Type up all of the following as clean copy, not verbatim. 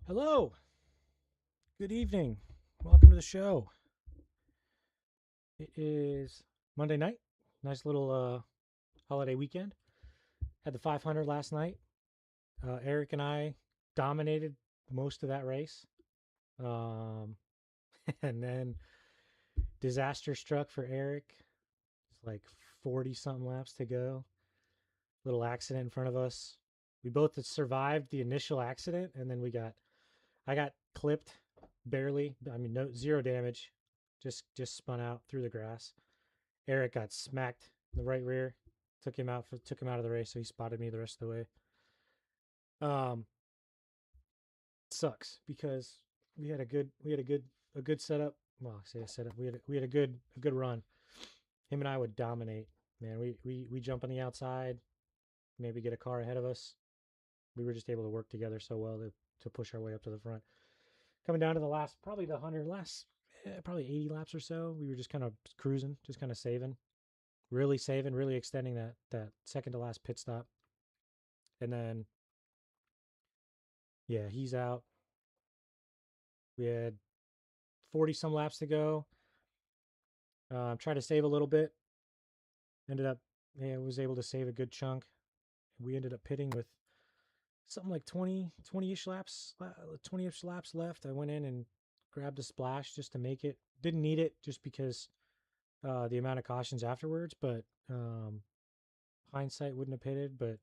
Hello. Good evening. Welcome to the show. It is Monday night. Nice little holiday weekend. Had the 500 last night. Eric and I dominated most of that race. Um, and then disaster struck for Eric. It's like 40 something laps to go. Little accident in front of us. We both had survived the initial accident, and then I got clipped barely. I mean, no, zero damage. Just spun out through the grass. Eric got smacked in the right rear, took him out of the race, so he spotted me the rest of the way. Um, Sucks because we had a good setup. Well, I say a setup. We had a good run. Him and I would dominate. Man, we jump on the outside, maybe get a car ahead of us. We were just able to work together so well to push our way up to the front. Coming down to the last, probably the 100 last, probably 80 laps or so, we were just kind of cruising, just kind of saving, really extending that second to last pit stop. And then yeah, he's out. We had 40 some laps to go. Tried to save a little bit. Ended up, yeah, was able to save a good chunk. We ended up pitting with something like 20-ish laps, 20-ish laps left. I went in and grabbed a splash just to make it. Didn't need it just because the amount of cautions afterwards, but hindsight wouldn't have pitted. But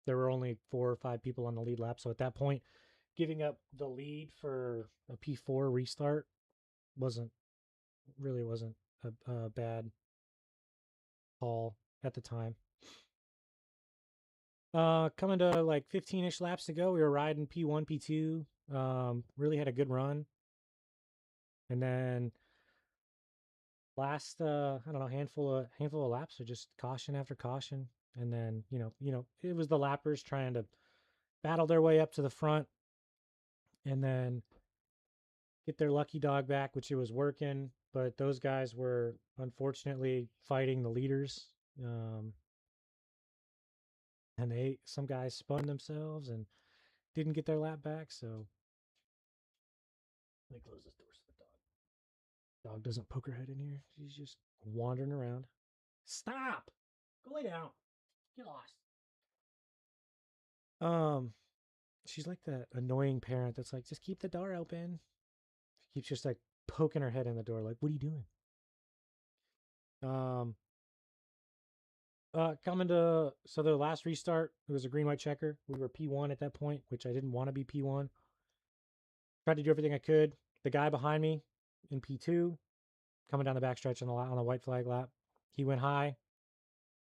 there were only 4 or 5 people on the lead lap. So at that point, giving up the lead for a P4 restart wasn't wasn't a bad call at the time. Coming to like 15-ish laps to go, we were riding P1, P2. Really had a good run, and then last I don't know handful of laps are just caution after caution, and then it was the lappers trying to battle their way up to the front, and then get their lucky dog back, which it was working, but those guys were unfortunately fighting the leaders. Um, and some guys spun themselves and didn't get their lap back. So let me close this door so the dog doesn't poke her head in here. She's just wandering around. Stop! Go lay down. Get lost. Um, she's like that annoying parent that's like, just keep the door open. She keeps just like poking her head in the door, like, what are you doing? Um, Coming to so the last restart, it was a green white checker. We were P1 at that point, which I didn't want to be P1. Tried to do everything I could. The guy behind me in P2, coming down the backstretch on the white flag lap, he went high.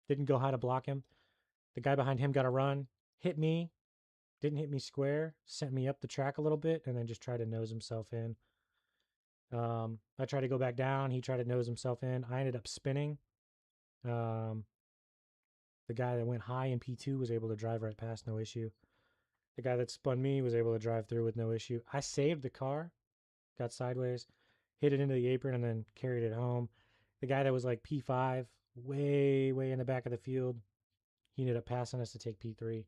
Didn't go high to block him. The guy behind him got a run, hit me, didn't hit me square, sent me up the track a little bit, and then just tried to nose himself in. I tried to go back down. He tried to nose himself in. I ended up spinning. Um, the guy that went high in P2 was able to drive right past, no issue. The guy that spun me was able to drive through with no issue. I saved the car, got sideways, hit it into the apron, and then carried it home. The guy that was like P5, way in the back of the field, he ended up passing us to take P3,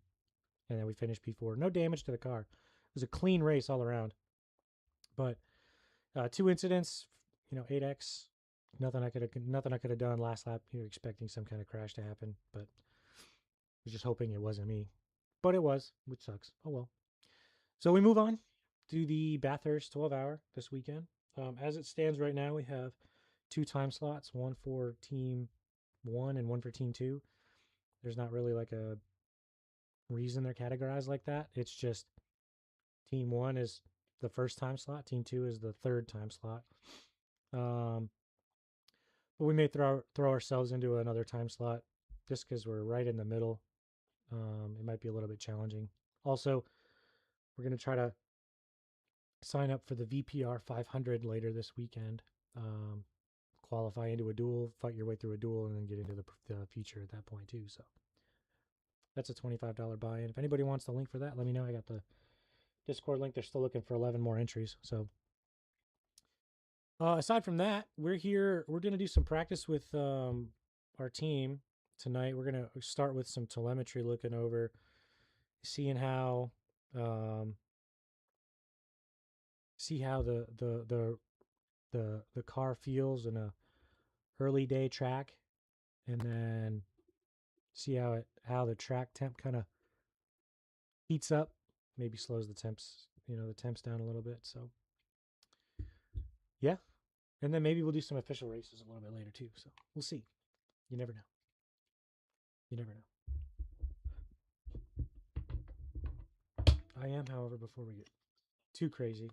and then we finished P4. No damage to the car. It was a clean race all around. But 2 incidents, 8x. Nothing I could have done last lap. You're expecting some kind of crash to happen, but I was just hoping it wasn't me. But it was, which sucks. Oh well. So we move on to the Bathurst 12-hour this weekend. As it stands right now, we have 2 time slots, one for Team 1 and one for Team 2. There's not really like a reason they're categorized like that. It's just Team 1 is the first time slot, Team 2 is the third time slot. Um, but we may throw ourselves into another time slot just because we're right in the middle. It might be a little bit challenging. Also, we're going to try to sign up for the VPR 500 later this weekend. Um, Qualify into a duel, fight your way through a duel, and then get into the feature at that point too. So that's a $25 buy-in. If anybody wants the link for that, let me know. I got the Discord link. They're still looking for 11 more entries. So aside from that, we're here. We're going to do some practice with our team tonight. We're going to start with some telemetry, looking over, seeing how um, see how the car feels in a early day track, and then see how the track temp kind of heats up, maybe slows the temps down a little bit. So yeah, and then maybe we'll do some official races a little bit later too. So we'll see. You never know. You never know. I am, however, before we get too crazy,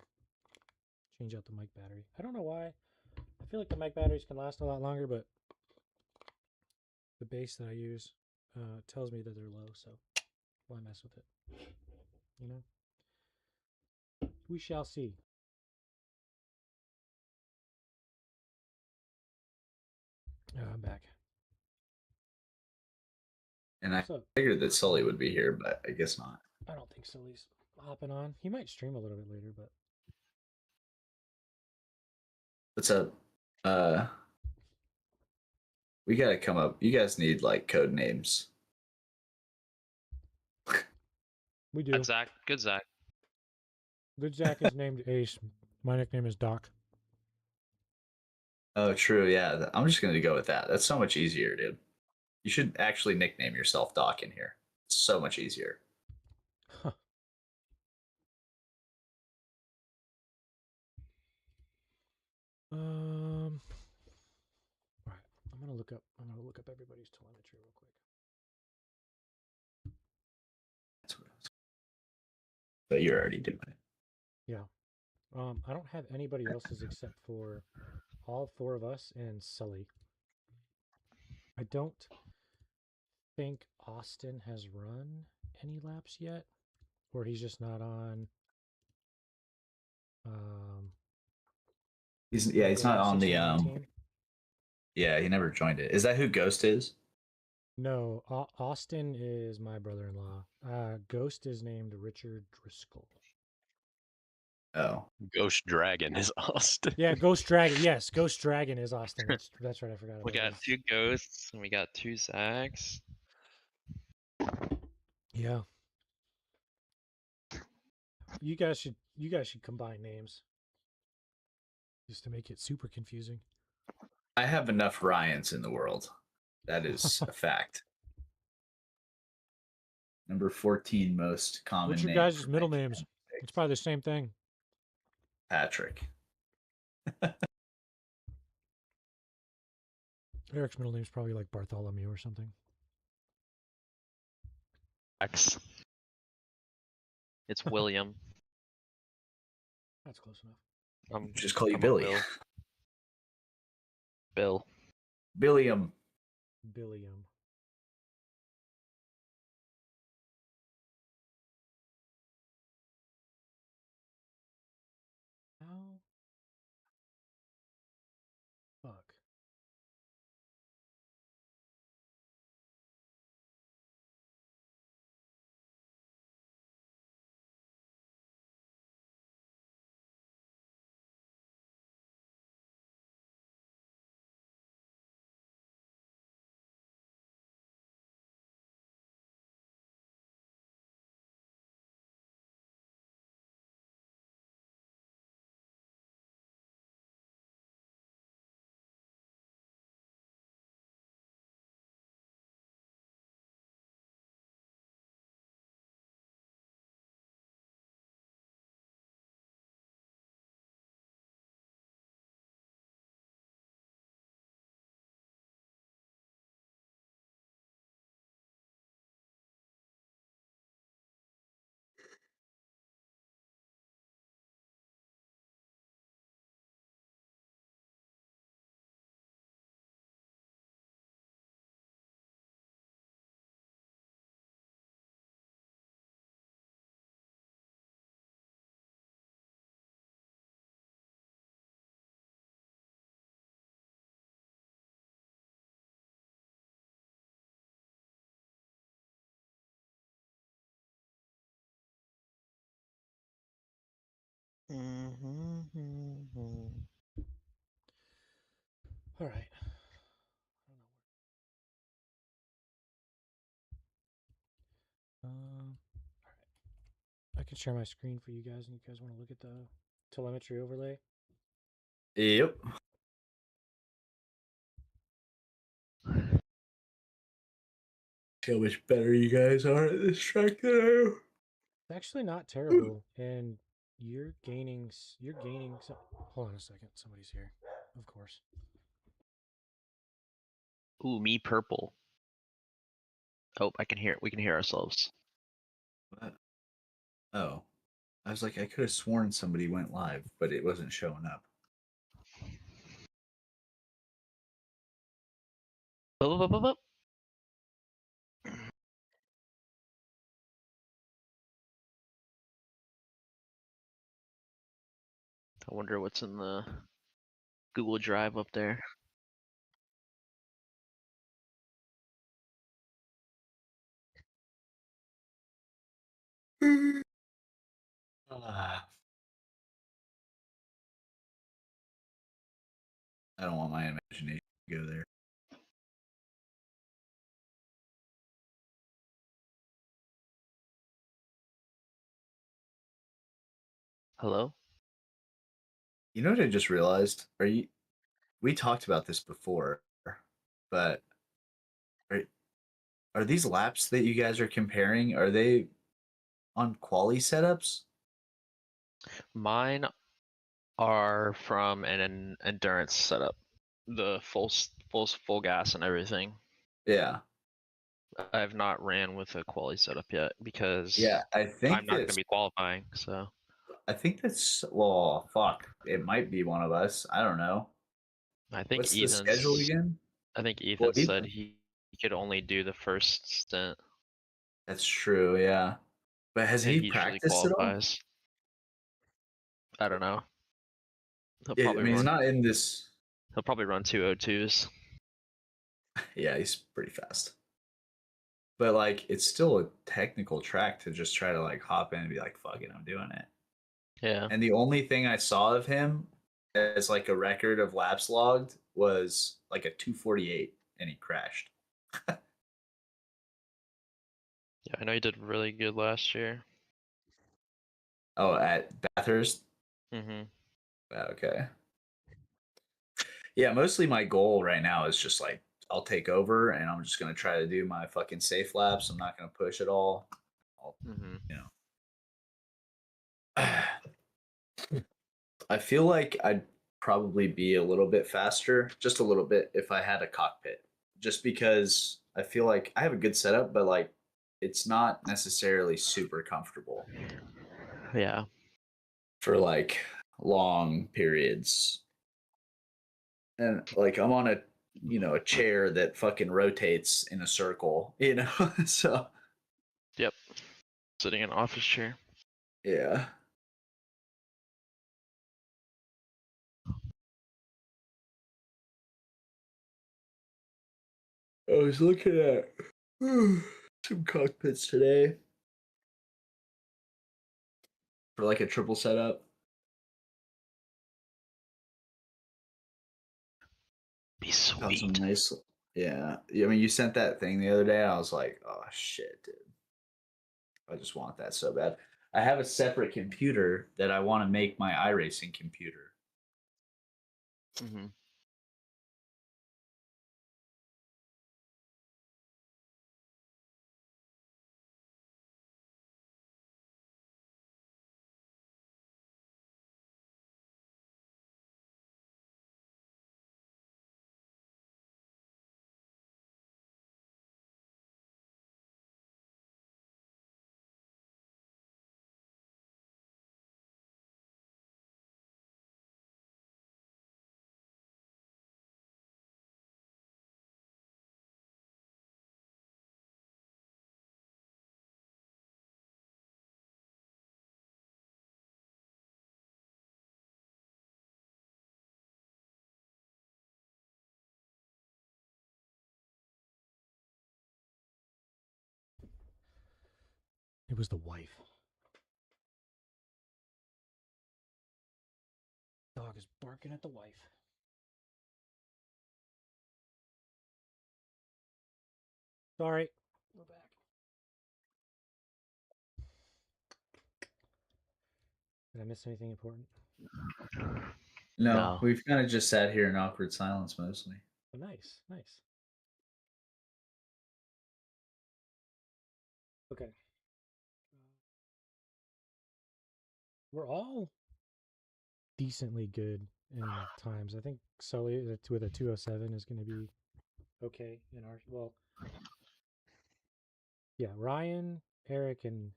change out the mic battery. I don't know why. I feel like the mic batteries can last a lot longer, but the base that I use tells me that they're low, so why mess with it? You know? We shall see. I'm back. And I What's up? figured that Sully would be here, but I guess not. I don't think Sully's hopping on. He might stream a little bit later, but What's up? We gotta come up. You guys need like code names. we do. Good Zach. Good Zach. Good Zach is named Ace. My nickname is Doc. Oh, true. Yeah, I'm just gonna go with that. That's so much easier, dude. You should actually nickname yourself Doc in here. It's so much easier. Huh. All right. I'm gonna look up everybody's telemetry real quick. That's what I was. But you're already doing it. Yeah. I don't have anybody else's except for all four of us and Sully. I don't think Austin has run any laps yet, or he's just not on. He's The not Daily on the 69 team. Yeah, he never joined it. Is that who Ghost is? No, Austin is my brother-in-law. Ghost is named Richard Driscoll. Oh, Ghost Dragon is Austin. Yeah, Ghost Dragon. Yes, Ghost Dragon is Austin. That's right. I forgot about We got that. 2 ghosts and we got 2 Zachs. Yeah. You guys should combine names just to make it super confusing. I have enough Ryans in the world. That is a fact. Number 14 most common What's your name guys' for middle names? It's probably the same thing. Patrick. Eric's middle name's probably like Bartholomew or something. X. It's William. That's close enough. Just call you I'm a Billy. Bill. Billiam. Billiam. How? Fuck. All right. All right. I can share my screen for you guys, and you guys want to look at the telemetry overlay. Yep. See how much better you guys are at this track than I am. It's actually not terrible, and you're gaining. Hold on a second. Somebody's here. Of course. Ooh, me purple. Oh, I can hear it. We can hear ourselves. What? Oh. I was like, I could have sworn somebody went live, but it wasn't showing up. Bup, bup, bup, bup. I wonder what's in the Google Drive up there. Ah. I don't want my imagination to go there. Hello? You know what I just realized? We talked about this before, but are, are these laps that you guys are comparing, are they on quali setups? Mine are from an endurance setup. The full gas and everything. Yeah. I have not ran with a quali setup yet because Yeah, I'm not going to be qualifying. So I think that's well, fuck. It might be one of us. I don't know. I think What's the schedule again? Well, Ethan said Ethan. he could only do the first stint, That's true, yeah. But has and he he usually practiced at all? qualifies. I don't know. He'll Yeah, I probably mean, he's run. not in this. He'll probably run 202s. Yeah, he's pretty fast. But like, it's still a technical track to just try to like hop in and be like, "Fuck it, I'm doing it." Yeah. And the only thing I saw of him as like a record of laps logged was like a 2:48, and he crashed. Yeah, I know he did really good last year. Oh, at Bathurst. Mm-hmm. Okay. Yeah, mostly my goal right now is just like I'll take over and I'm just gonna try to do my fucking safe laps. I'm not gonna push at all. I'll, Mm-hmm. you know. I feel like I'd probably be a little bit faster, just a little bit, if I had a cockpit. Just because I feel like I have a good setup, but like it's not necessarily super comfortable Yeah. for like long periods. And like I'm on a chair that fucking rotates in a circle. So Yep. Sitting in an office chair. yeah. I was looking at some cockpits today for like a triple setup. Be Found some sweet. nice. Yeah. I mean, you sent that thing the other day. I was like, oh shit, dude. I just want that so bad. I have a separate computer that I want to make my iRacing computer. Mm-hmm. It was the wife. Dog is barking at the wife. Sorry. We're back. Did I miss anything important? No, No. we've kind of just sat here in awkward silence mostly. Oh, nice, nice. Okay. We're all decently good in times. I think Sully with a 207 is going to be okay in our. Well, yeah, Ryan, Eric, and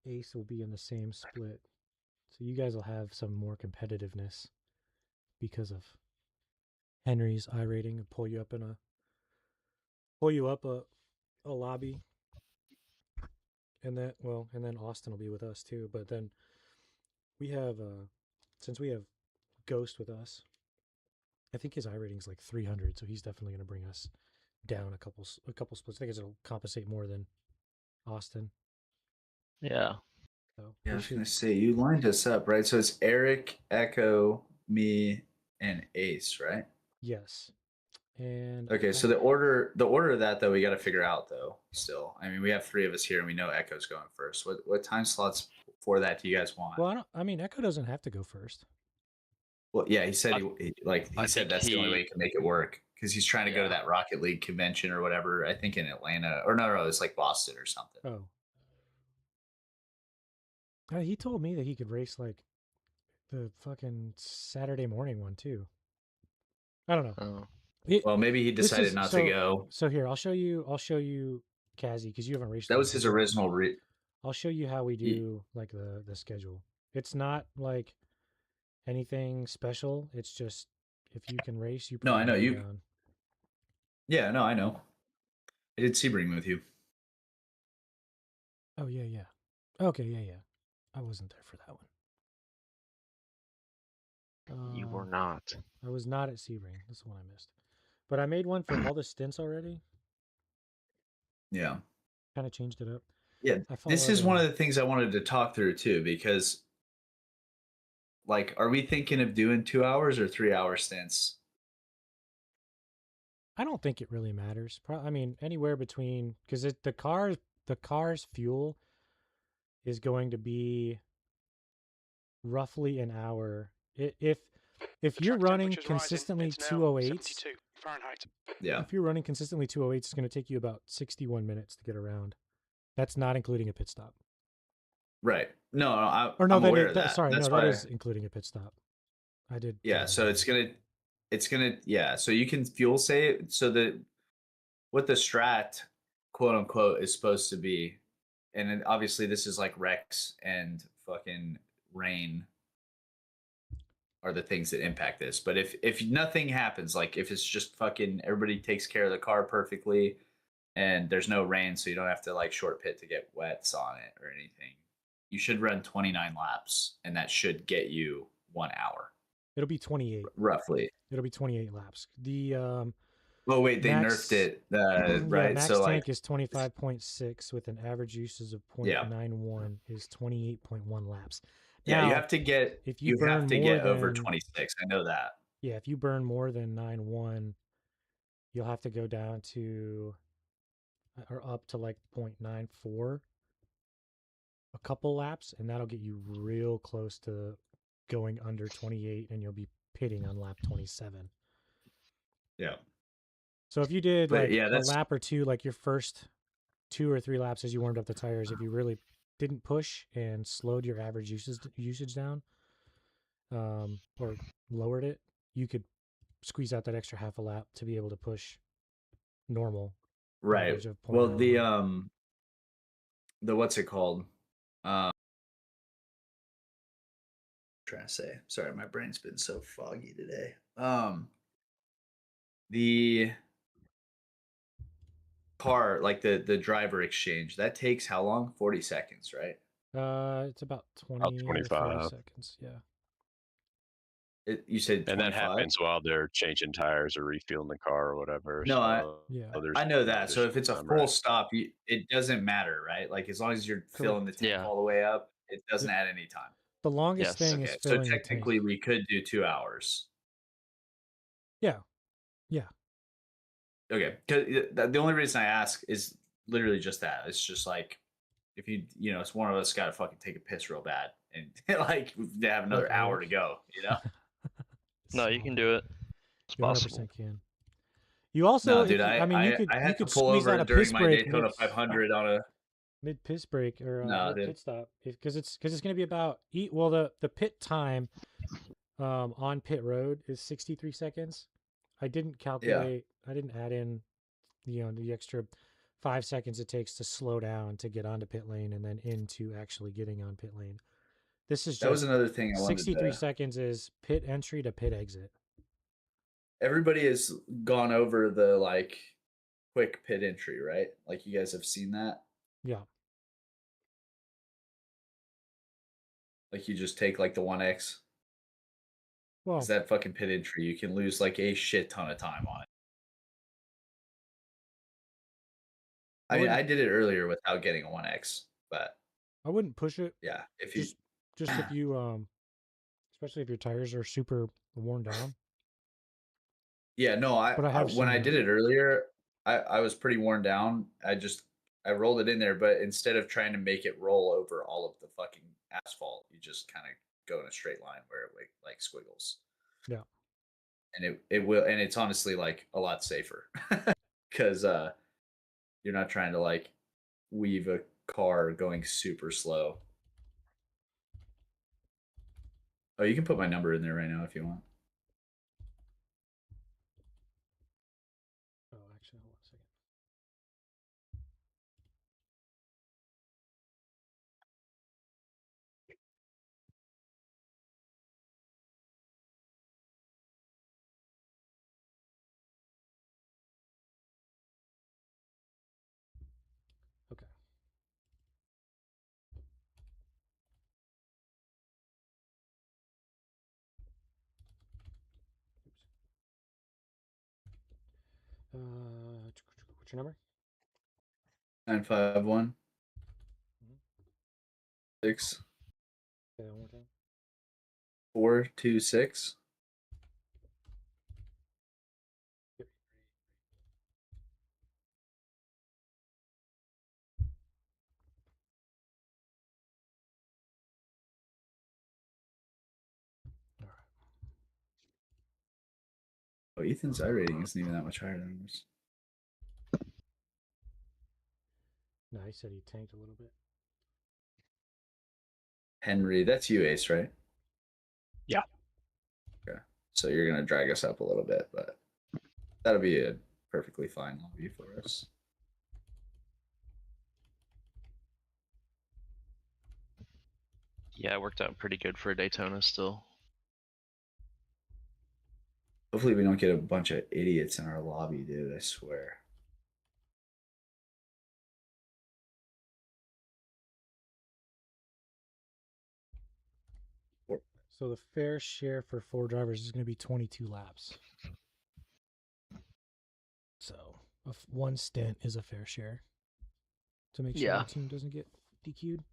Ace will be in the same split. So you guys will have some more competitiveness because of Henry's I rating and pull you up a lobby. And then Austin will be with us too. But then we have since we have Ghost with us, I think his I rating is like 300, so he's definitely going to bring us down a couple splits. I think it'll compensate more than Austin. Yeah. So Yeah, I we was should. gonna say you lined us up, right? So it's Eric, Echo, me, and Ace, right? Yes. And Okay, so the order of that though we got to figure out though. Still, I mean, we have 3 of us here, and we know Echo's going first. What time slots for that do you guys want? well, I mean, Echo doesn't have to go first. Well, yeah, he said I he said think that's the only way he can make it work because he's trying to go to Yeah. that Rocket League convention or whatever. I think in Atlanta or no, it's like Boston or something. Oh. He told me that he could race like the fucking Saturday morning one too. I don't know. Oh. Well, maybe he This decided is not to so. go. So here, I'll show you, Kazi, because you haven't raced That with was us his before. original. I'll show you how we do like the schedule. It's not like anything special. It's just if you can race, you No, I know probably go you. down. Yeah, no, I know. I did Sebring with you. Oh yeah, yeah. Okay, yeah, yeah. I wasn't there for that one. You were not. I was not at Sebring. That's the one I missed. But I made one for all the stints already. Yeah. Kind of changed it up. Yeah, I this followed. is one of the things I wanted to talk through too, because like, are we thinking of doing 2 hours or 3 hour stints? I don't think it really matters. I mean, anywhere between because the car's fuel is going to be roughly an hour. If you're running consistently 208s, Yeah. if you're running consistently 208s, it's going to take you about 61 minutes to get around. That's not including a pit stop. Right. No, Or no, I'm aware of that. sorry, That's no, why. that is including a pit stop. I did. Yeah. So it's gonna, yeah. So you can fuel save. So what the strat, quote unquote, is supposed to be, and then obviously this is like Rex and fucking rain are the things that impact this. But if nothing happens, like if it's just fucking everybody takes care of the car perfectly, and there's no rain, so you don't have to like short pit to get wets on it or anything, you should run 29 laps, and that should get you 1 hour. It'll be 28. Roughly. It'll be 28 laps. The Oh wait, they max, nerfed it, yeah, right? max So tank like, is 25.6 with an average usage of yeah, 0.91 is 28.1 laps. yeah, Now, if you burn have to more get over than 26. I know that. yeah, if you burn more than 9.1, you'll have to go down to or up to like 0.94 a couple laps, and that'll get you real close to going under 28, and you'll be pitting on lap 27. Yeah, So if you did but like yeah, a that's lap or two, like your first 2 or 3 laps as you warmed up the tires, if you really didn't push and slowed your average usage down, or lowered it, you could squeeze out that extra half a lap to be able to push normal right. average of Well, 0.91. the what's it called? Um, trying to say. Sorry, my brain's been so foggy today. The car, like the driver exchange, that takes how long? 40 seconds, right? It's about About 20 or 30 25. seconds. Yeah. You said And that 25? happens while they're changing tires or refueling the car or whatever. No, So Yeah. there's I know no that. So if additional it's a time, full right? stop, it doesn't matter, right? Like as long as you're filling the Correct. tank Yeah. all the way up, it doesn't Yep. add any time. The longest Yes. thing is Okay, so filling the technically tank. we could do 2 hours. Yeah. Yeah. Okay, 'cause the only reason I ask is literally just that. It's just like if it's one of us got to fucking take a piss real bad, and like we have another hour to go. You know? No, you can do it. It's You 100% possible. can. You also, No, if dude, you, I mean, you I could had to could pull squeeze out over a during piss my break Daytona 500 on a. mid piss break or No, mid dude. pit stop, because it's going to be about the pit time on pit road is 63 seconds. I didn't calculate. I didn't add in the extra 5 seconds it takes to slow down to get onto pit lane and then into actually getting on pit lane. This is That was just another thing I wanted 63 to. seconds is pit entry to pit exit. Everybody has gone over the like quick pit entry, right? Like you guys have seen that. Yeah. Like you just take like the 1X. Well, Is that fucking pit entry? You can lose like a shit ton of time on it. I mean, I did it earlier without getting a 1X, but I wouldn't push it. yeah, if you Just if you especially if your tires are super worn down. yeah, no, But I have when seen I that. did it earlier, I was pretty worn down. I rolled it in there, but instead of trying to make it roll over all of the fucking asphalt, you just kind of go in a straight line where it like squiggles. Yeah. And it will, and it's honestly like a lot safer because you're not trying to like weave a car going super slow. Oh, you can put my number in there right now if you want. Oh, actually, hold on a second. Okay. What's your number? 951 6 Say that one more time. 426. Yep. All right. Oh, Ethan's iRating isn't even that much higher than yours. No, he said he tanked a little bit. Henry, that's you, Ace, right? Yeah. Okay. So you're gonna drag us up a little bit, but that'll be a perfectly fine lobby for us. Yeah, it worked out pretty good for a Daytona still. Hopefully we don't get a bunch of idiots in our lobby, dude. I swear. So the fair share for 4 drivers is going to be 22 laps. So one stint is a fair share to make sure Yeah. the team doesn't get DQ'd.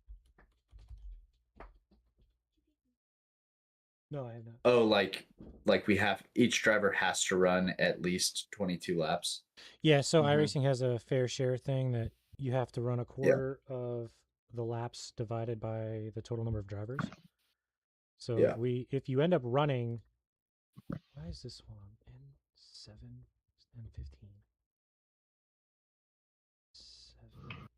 No, I have not. Oh, like we have each driver has to run at least 22 laps. Yeah, so Mhm. iRacing has a fair share thing that you have to run a quarter of the laps divided by the total number of drivers. So Yeah. if you end up running, why is this one N7 N15? 7.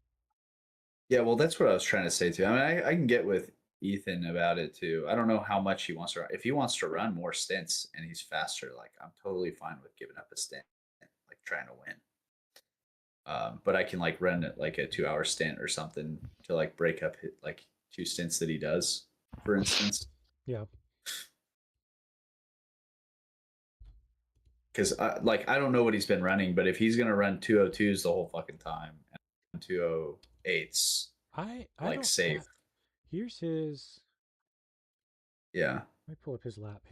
Yeah, well, that's what I was trying to say too. I mean, I can get with Ethan about it too. I don't know how much he wants to run. If he wants to run more stints and he's faster, like I'm totally fine with giving up a stint, like trying to win. But I can like run like a 2-hour stint or something to like break up like 2 stints that he does, for instance. Yeah. Because like I don't know what he's been running, but if he's gonna run 202s the whole fucking time and 208s, I like don't safe. Here's his. Yeah. Let me pull up his lap.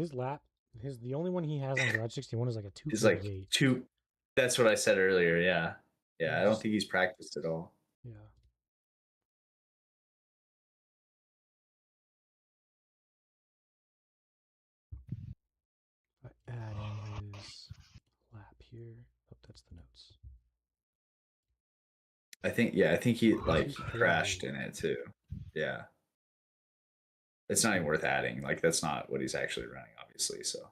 The only one he has on Garage 61 is like a He's like 248. 2. That's what I said earlier. Yeah. Yeah. I don't Just- think he's practiced at all. Yeah. I add in his lap here. Oh, that's the notes. I think he like 248. crashed in it too. Yeah. it's not even worth adding. Like that's not what he's actually running, obviously. So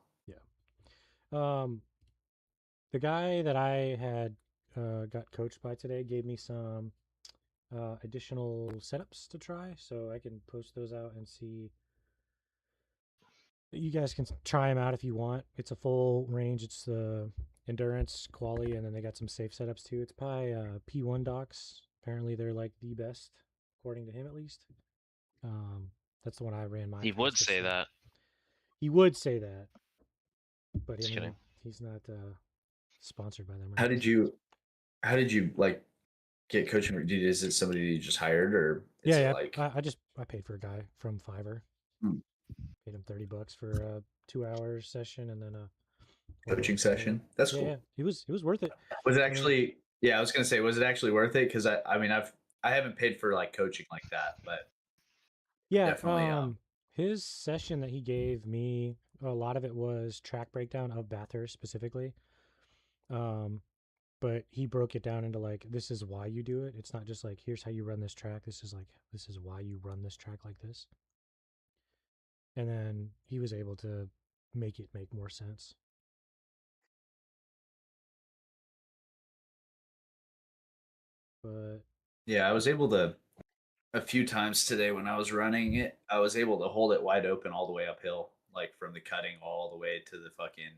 The guy that I had got coached by today gave me some additional setups to try, so I can post those out and see. You guys can try them out if you want. It's a full range. It's the endurance, quality, and then they got some safe setups too. It's by P1 docs. Apparently, they're like the best, according to him at least. That's the one I ran my. He would fastest say on. that. He would say that, but Just kidding. he's not sponsored by them. Or how anything. did you like get coaching? Is it somebody you just hired, or is it Yeah. like I paid for a guy from Fiverr. Hmm. Paid him $30 for a 2-hour session and then a coaching session? That's cool. Yeah, it was worth it. Was it actually? Yeah, I was gonna say, was it actually worth it? Because I mean, I haven't paid for like coaching like that, but yeah, definitely. His session that he gave me, a lot of it was track breakdown of Bathurst specifically. But he broke it down into like, this is why you do it. It's not just like, here's how you run this track. This is why you run this track like this. And then he was able to make it make more sense. But Yeah, I was able to a few times today when I was running it. I was able to hold it wide open all the way uphill, like from the cutting all the way to the fucking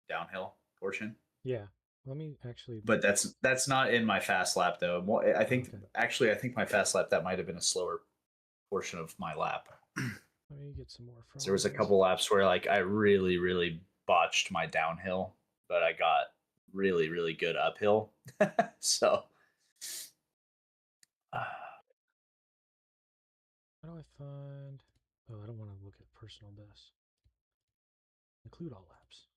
downhill portion. yeah, let me actually. But that's not in my fast lap though. I think Okay. actually I think my fast lap that might have been a slower portion of my lap. Let me get some more from. There was a couple laps where like I really botched my downhill, but I got really good uphill. So How do I find? Oh, I don't want to look at personal best. Include all laps.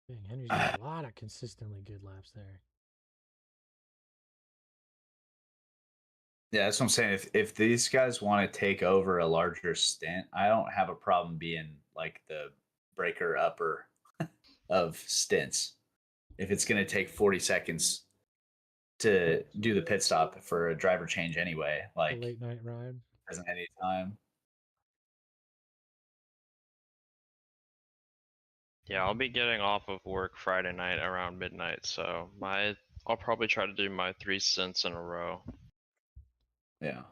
Dang, Henry's got a lot of consistently good laps there. yeah, that's what I'm saying. If these guys want to take over a larger stint, I don't have a problem being like the breaker upper of stints. If it's going to take 40 seconds to do the pit stop for a driver change anyway, like the late night ride isn't any time. Yeah, I'll be getting off of work Friday night around midnight, so I'll probably try to do my 3 stints in a row Yeah.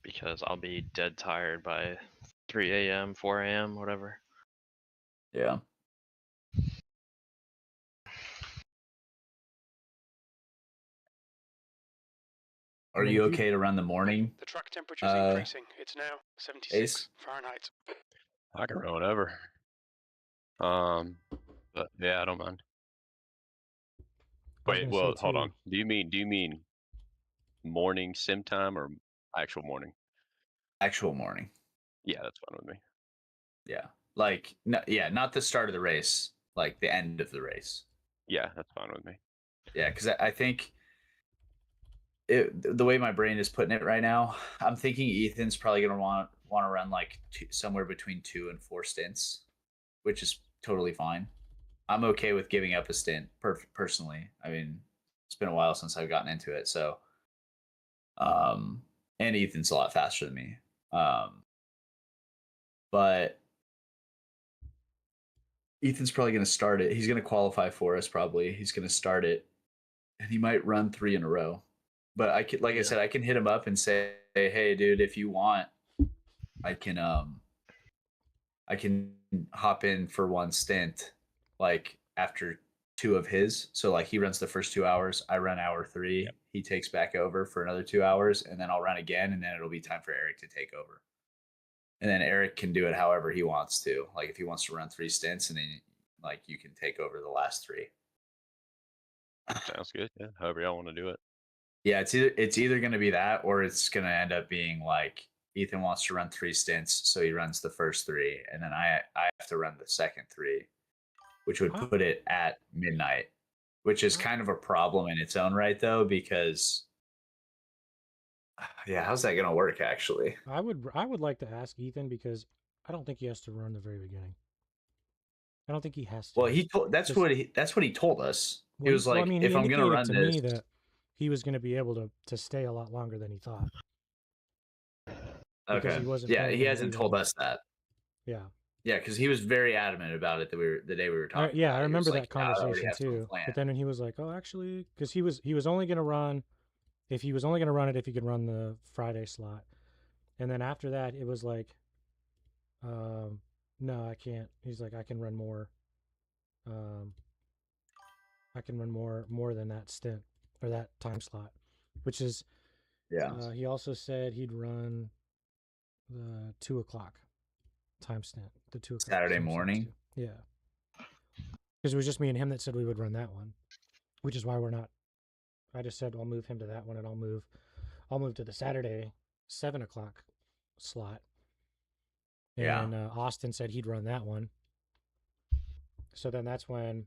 because I'll be dead tired by 3 a.m., 4 a.m., whatever. Yeah. Are you okay to run the morning? The track temperature is increasing. It's now 76 Ace? Fahrenheit. I can run whatever. But yeah, I don't mind. Wait, well, hold on. Do you mean morning sim time or actual morning? Actual morning. Yeah, that's fine with me. Yeah. Like not the start of the race, like the end of the race. Yeah, that's fine with me. Yeah, because I think the way my brain is putting it right now, I'm thinking Ethan's probably gonna want to run like somewhere between 2 and 4 stints, which is totally fine. I'm okay with giving up a stint personally. I mean, it's been a while since I've gotten into it, so and Ethan's a lot faster than me. But Ethan's probably going to start it. He's going to qualify for us probably. He's going to start it and he might run 3 in a row. But I could, I said, I can hit him up and say, "Hey dude, if you want, I can hop in for one stint like after 2 of his. So like he runs the first 2 hours, I run hour 3. Yep. He takes back over for another 2 hours and then I'll run again and then it'll be time for Eric to take over. And then Eric can do it however he wants to. Like if he wants to run 3 stints and then like you can take over the last 3. Sounds good. Yeah, however y'all want to do it. Yeah, it's either going to be that or it's going to end up being like Ethan wants to run 3 stints, so he runs the first 3 and then I have to run the second 3, which would put it at midnight, which is kind of a problem in its own right though, because yeah, how's that going to work actually? I would like to ask Ethan because I don't think he has to run the very beginning. I don't think he has to. Well, that's what he told us. He was like, I mean, if he I'm gonna indicated run to this, me that he was going to be able to stay a lot longer than he thought. Because okay, he wasn't yeah, planning he on hasn't leaving. told us that. Yeah. Yeah, because he was very adamant about it the day we were talking Yeah, about I it. He was remember like, that "Yeah, I already conversation have some too. plan." But then he was like, "Oh, actually," because he was only going to run if he was only going to run it if he could run the Friday slot, and then after that it was like, no, I can't. He's like, I can run more. Um, I can run more than that stint or that time slot, which is Yeah, he also said he'd run the 2 o'clock time stint, the 2 o'clock Saturday time slots morning. too. Yeah, because it was just me and him that said we would run that one, which is why we're not. I just said I'll move him to that one, and I'll move to the Saturday 7 o'clock slot. Yeah, And Austin said he'd run that one. So then that's when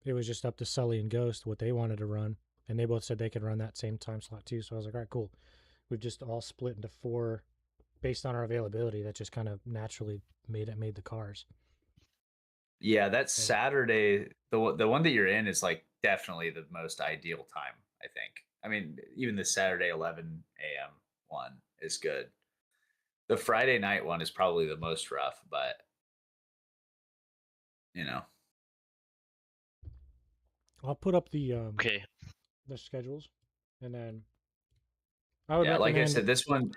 it was just up to Sully and Ghost what they wanted to run, and they both said they could run that same time slot too. So I was like, all right, cool. We've just all split into four based on our availability. That just kind of naturally made the cars. yeah. That Saturday, the one that you're in is like definitely the most ideal time. I think. I mean, even the Saturday 11 a.m. one is good. The Friday night one is probably the most rough, but you know, I'll put up the Okay. the schedules, and then I would yeah. Like I recommend said, this one.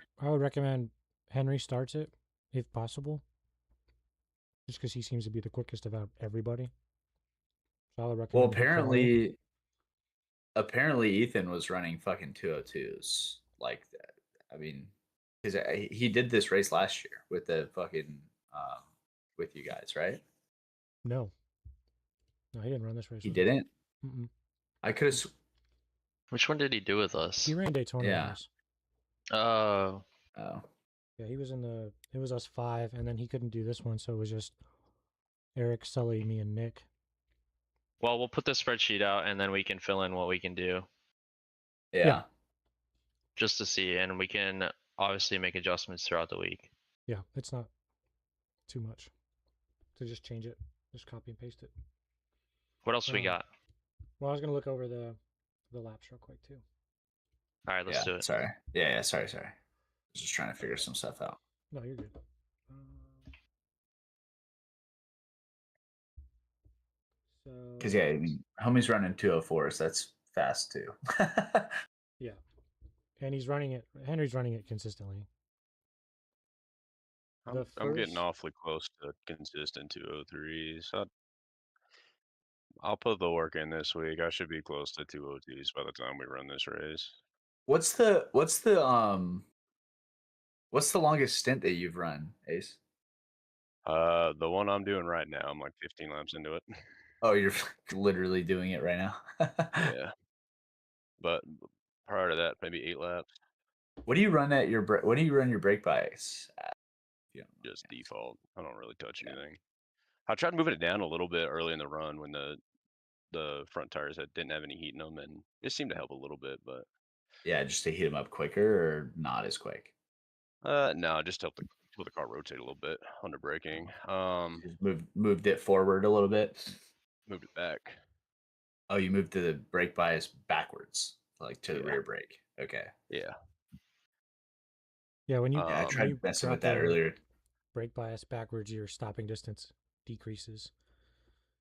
Henry starts it if possible, just because he seems to be the quickest about everybody. So I would Well, recommend he call it. apparently Ethan was running fucking 202s like that. I mean, because he did this race last year with the fucking with you guys, right? No, he didn't run this race He with us. didn't. Mm-mm. I could have. Which one did he do with us? He ran Daytona Yeah. with us. Oh, Oh, Yeah, he was in the. It was us five, and then he couldn't do this one, so it was just Eric, Sully, me, and Nick. well, we'll put the spreadsheet out and then we can fill in what we can do yeah. just to see, and we can obviously make adjustments throughout the week. Yeah, it's not too much to just change it, just copy and paste it. What else we got? Well, I was gonna look over the laps real quick too. All right, let's Yeah. do it. Sorry. Yeah. Sorry. I was just trying to figure some stuff out. No, you're good. So. Because yeah, I mean, homie's running 204s. That's fast too. Yeah, and he's running it. Henry's running it consistently. I'm getting awfully close to consistent 203s. I'll put the work in this week. I should be close to 202s by the time we run this race. What's the longest stint that you've run, Ace? The one I'm doing right now, I'm like 15 laps into it. Oh, you're literally doing it right now. Yeah. But prior to that, maybe 8 laps. What do you run at your what do you run your brake bias at? Just default. I don't really touch anything. I tried moving it down a little bit early in the run when the front tires didn't have any heat in them, and it seemed to help a little bit, but Yeah, just to heat them up quicker or not as quick. no, just help the car rotate a little bit under braking. Just moved it forward a little bit. Moved it back. Oh, you moved the brake bias backwards, like to the rear brake. Okay. Yeah. Yeah, when you I tried you messing drop with that the earlier. brake bias backwards, your stopping distance decreases.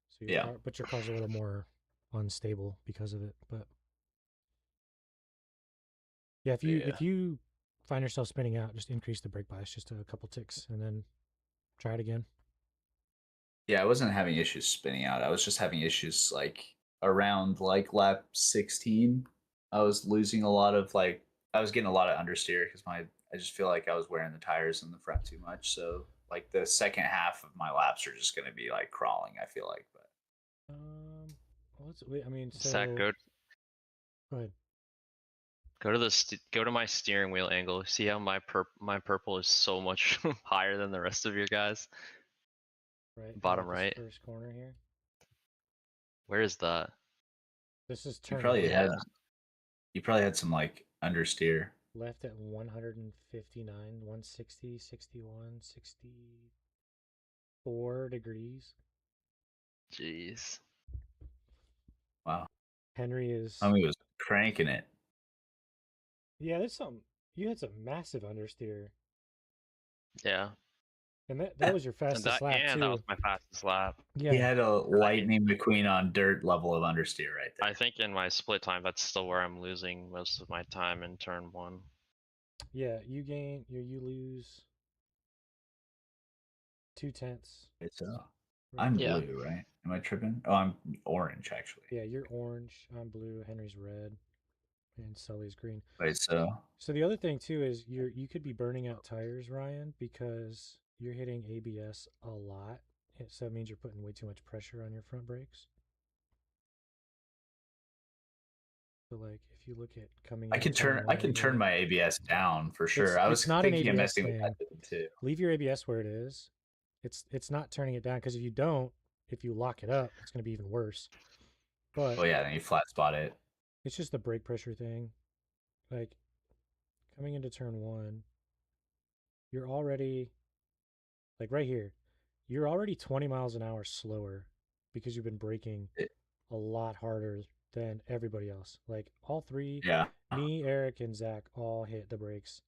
So Yeah. But your car's a little more unstable because of it. But yeah, if you find yourself spinning out, just increase the brake bias just a couple ticks, and then try it again. Yeah, I wasn't having issues spinning out. I was just having issues like around like lap 16. I was losing a lot of like I was getting a lot of understeer because I just feel like I was wearing the tires in the front too much. So like the second half of my laps are just gonna be like crawling, I feel like. But I mean, so Zach, go ahead. Go to my steering wheel angle. See how my purple is so much higher than the rest of your guys? Right. Bottom This right. first corner here. Where is that? This is you turn probably one. had you probably had some like understeer. Left at 159, 160, 61, 64 degrees. Jeez. Wow. Henry is. Homie was cranking it. Yeah, there's some. You had some massive understeer, Yeah. and that was your And fastest that, lap and too. that was my fastest lap. Yeah, He had a lightning McQueen on dirt level of understeer right there. I think in my split time, that's still where I'm losing most of my time in turn 1. yeah. You lose 2/10. It's Right I'm there. Yeah. blue, right? Am I tripping? Oh, I'm orange actually. Yeah, you're orange. I'm blue. Henry's red, and Sully's green. Right, so So the other thing too is you could be burning out tires, Ryan, because you're hitting ABS a lot. So it means you're putting way too much pressure on your front brakes. So like if you look at coming I into can turn turn one I can turn here, my ABS down for sure. I was it's not an thinking of ABS messing with thing. that too. Leave your ABS where it is. It's not turning it down because if you don't, if you lock it up, it's going to be even worse. But Oh yeah, then you flat spot it. it's just the brake pressure thing. Like coming into turn 1, you're already like right here. You're already 20 miles an hour slower because you've been braking a lot harder than everybody else. Like all three, Yeah. me, Eric, and Zach all hit the brakes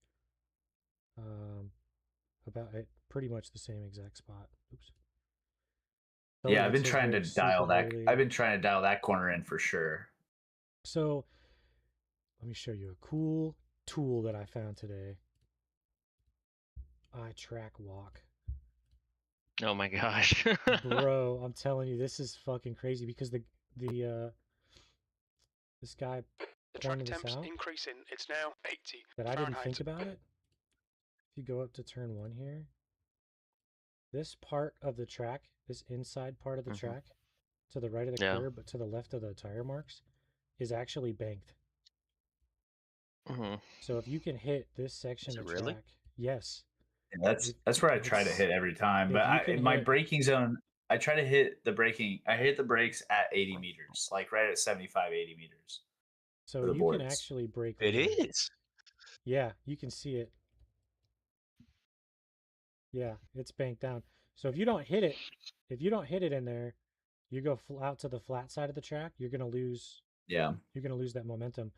about at pretty much the same exact spot. Oops. Sully Yeah, I've hits been his trying to brakes dial super that early. I've been trying to dial that corner in for sure. So let me show you a cool tool that I found today. iTrack walk. Oh my gosh. Bro, I'm telling you, this is fucking crazy because the this guy The track pointed this temp's out increasing. It's now 80 that I didn't Fahrenheit. think about it. If you go up to turn 1 here, this part of the track, this inside part of the track, to the right of the Yeah. curb, but to the left of the tire marks, is actually banked. hmm So if you can hit this section Is of it really? track, yes. And that's where I try to hit every time. But if you can in my hit- braking zone, I try to hit the braking. I hit the brakes at 80 meters, like right at 75, 80 meters. So for the you can boards. actually brake. It right here. is. Yeah, you can see it. Yeah, it's banked down. So if you don't hit it in there, you go out to the flat side of the track, you're gonna lose. Yeah. You're gonna lose that momentum.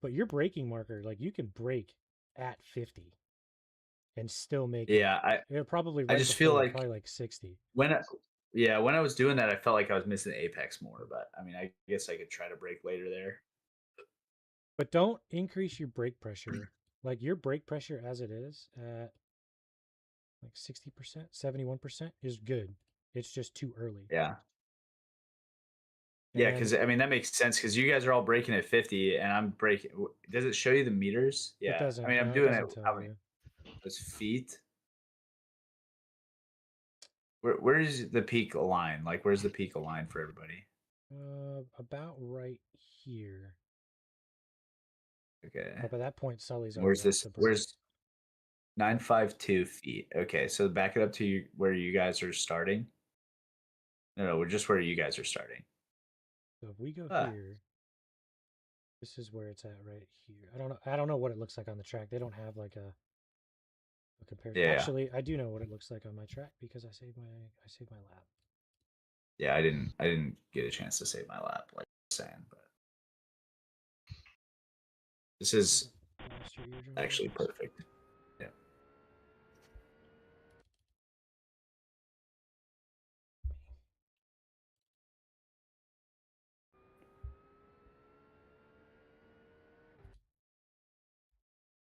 But your braking marker, like you can brake at 50 and still make it. Yeah, It'll probably I right just feel before, like probably like 60. when I was doing that, I felt like I was missing the apex more. But I mean, I guess I could try to brake later there. But don't increase your brake pressure. Like your brake pressure as it is at like 60%, 71% is good. It's just too early. Yeah. And Yeah, then because I mean that makes sense because you guys are all braking at 50 and I'm braking. Does it show you the meters? it Yeah. doesn't. I mean, I'm No, it doing it. doesn't tell How many? you. It's feet. Where is the peak align? Like, where's the peak align for everybody? About right here. Okay. But by that point, Sully's already Where's off this? the brakes. Where's 952 feet? Okay, so back it up to you where you guys are starting. No, we're just where you guys are starting. So if we go Ah. here, this is where it's at right here. I don't know what it looks like on the track. They don't have like a comparison. Yeah. Actually, I do know what it looks like on my track because I saved my lap. Yeah, I didn't get a chance to save my lap, like I was saying, but this is Lost your eardrum actually buds. perfect. Yeah.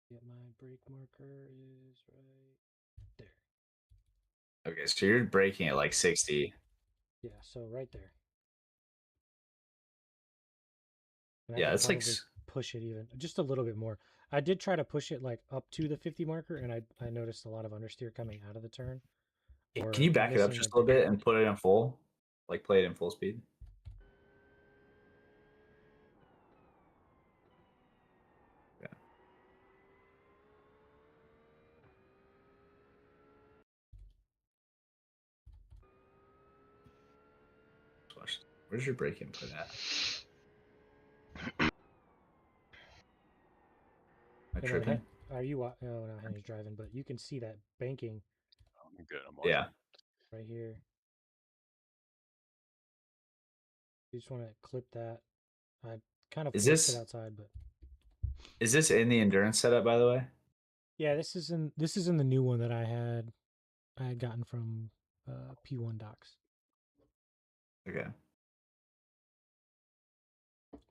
Yeah, my brake marker is right there. Okay, so you're braking at like 60. Yeah, so right there. And Yeah, I could it's like probably push it even just a little bit more. I did try to push it like up to the 50 marker, and I noticed a lot of understeer coming out of the turn. Can you back it up missing just a little bit and put it in full? Like play it in full speed? Yeah. Where's your brake input at? Am I And then tripping? are you? Oh no, Henry's driving, but you can see that banking I'm good. I'm watching. Yeah. right here. You just want to clip that I kind of Is forced it this outside, but is this in the endurance setup, by the way? yeah, this is in the new one that I had gotten from P1 Docs. Okay.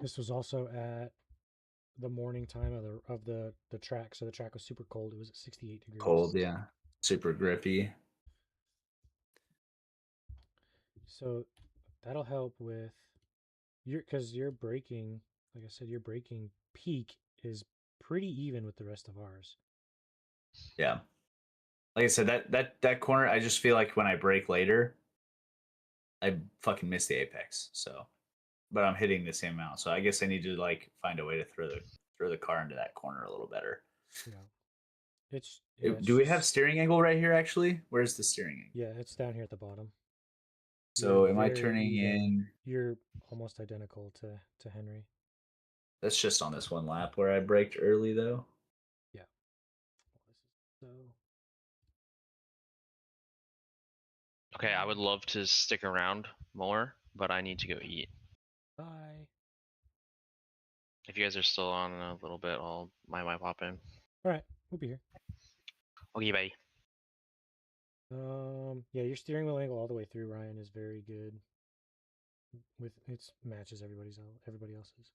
This was also at the morning time of the track, so the track was super cold. It was at 68 degrees. Cold, yeah. Super grippy. So that'll help with because your braking, like I said, your braking peak is pretty even with the rest of ours. Yeah. Like I said, that corner, I just feel like when I brake later, I fucking miss the apex. So, but I'm hitting the same amount. So I guess I need to like find a way to throw the car into that corner a little better. Yeah, it's Do we have just steering angle right here? Actually, where's the steering angle? yeah, it's down here at the bottom. You're So am I very turning even. in? You're almost identical to Henry. That's just on this one lap where I braked early though. Yeah. So Okay, I would love to stick around more, but I need to go eat. bye. If you guys are still on in a little bit, I might pop in. All right, we'll be here. Okay, bye. Yeah, your steering wheel angle all the way through, Ryan, is very good. With it matches everybody else's.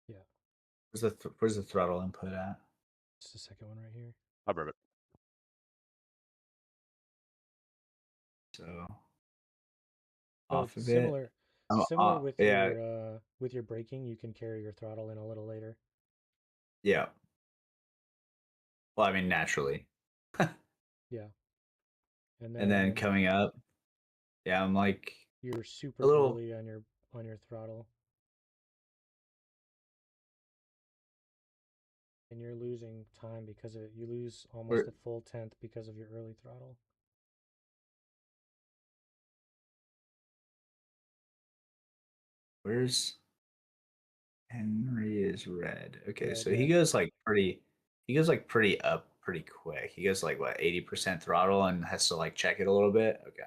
Yeah, Where's the throttle input at? it's the second one right here. I'll grab it. So So off of it. similar Yeah, with your braking, you can carry your throttle in a little later. yeah. Well, I mean, naturally. Yeah, and And then then coming up, yeah, I'm like you're a super little. early on your throttle, and you're losing time because of it. You lose almost Where, a full tenth because of your early throttle. where's Henry is red. Okay, Red, so yeah. he goes like pretty. He goes like pretty up pretty quick. He goes like what 80% throttle and has to like check it a little bit. Okay.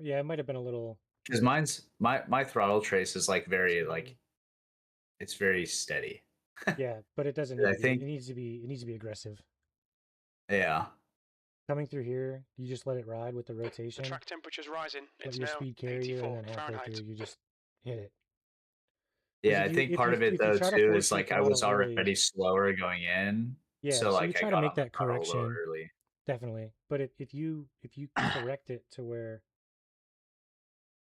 Yeah, it might have been a little Because mine's my throttle trace is like very slow. like it's very steady. Yeah, but it doesn't need I to be. think It needs to be aggressive. yeah. Coming through here, you just let it ride with the The rotation. track temperature's rising. Let It's your now speed carry you, and 84 then halfway Fahrenheit. through, you just hit it. Yeah, I think part of it if you though try to too is force your like I was throttle early, already slower going in. yeah, So so you like I try to got make on the that throttle a little correction, early. definitely. But if you correct it to where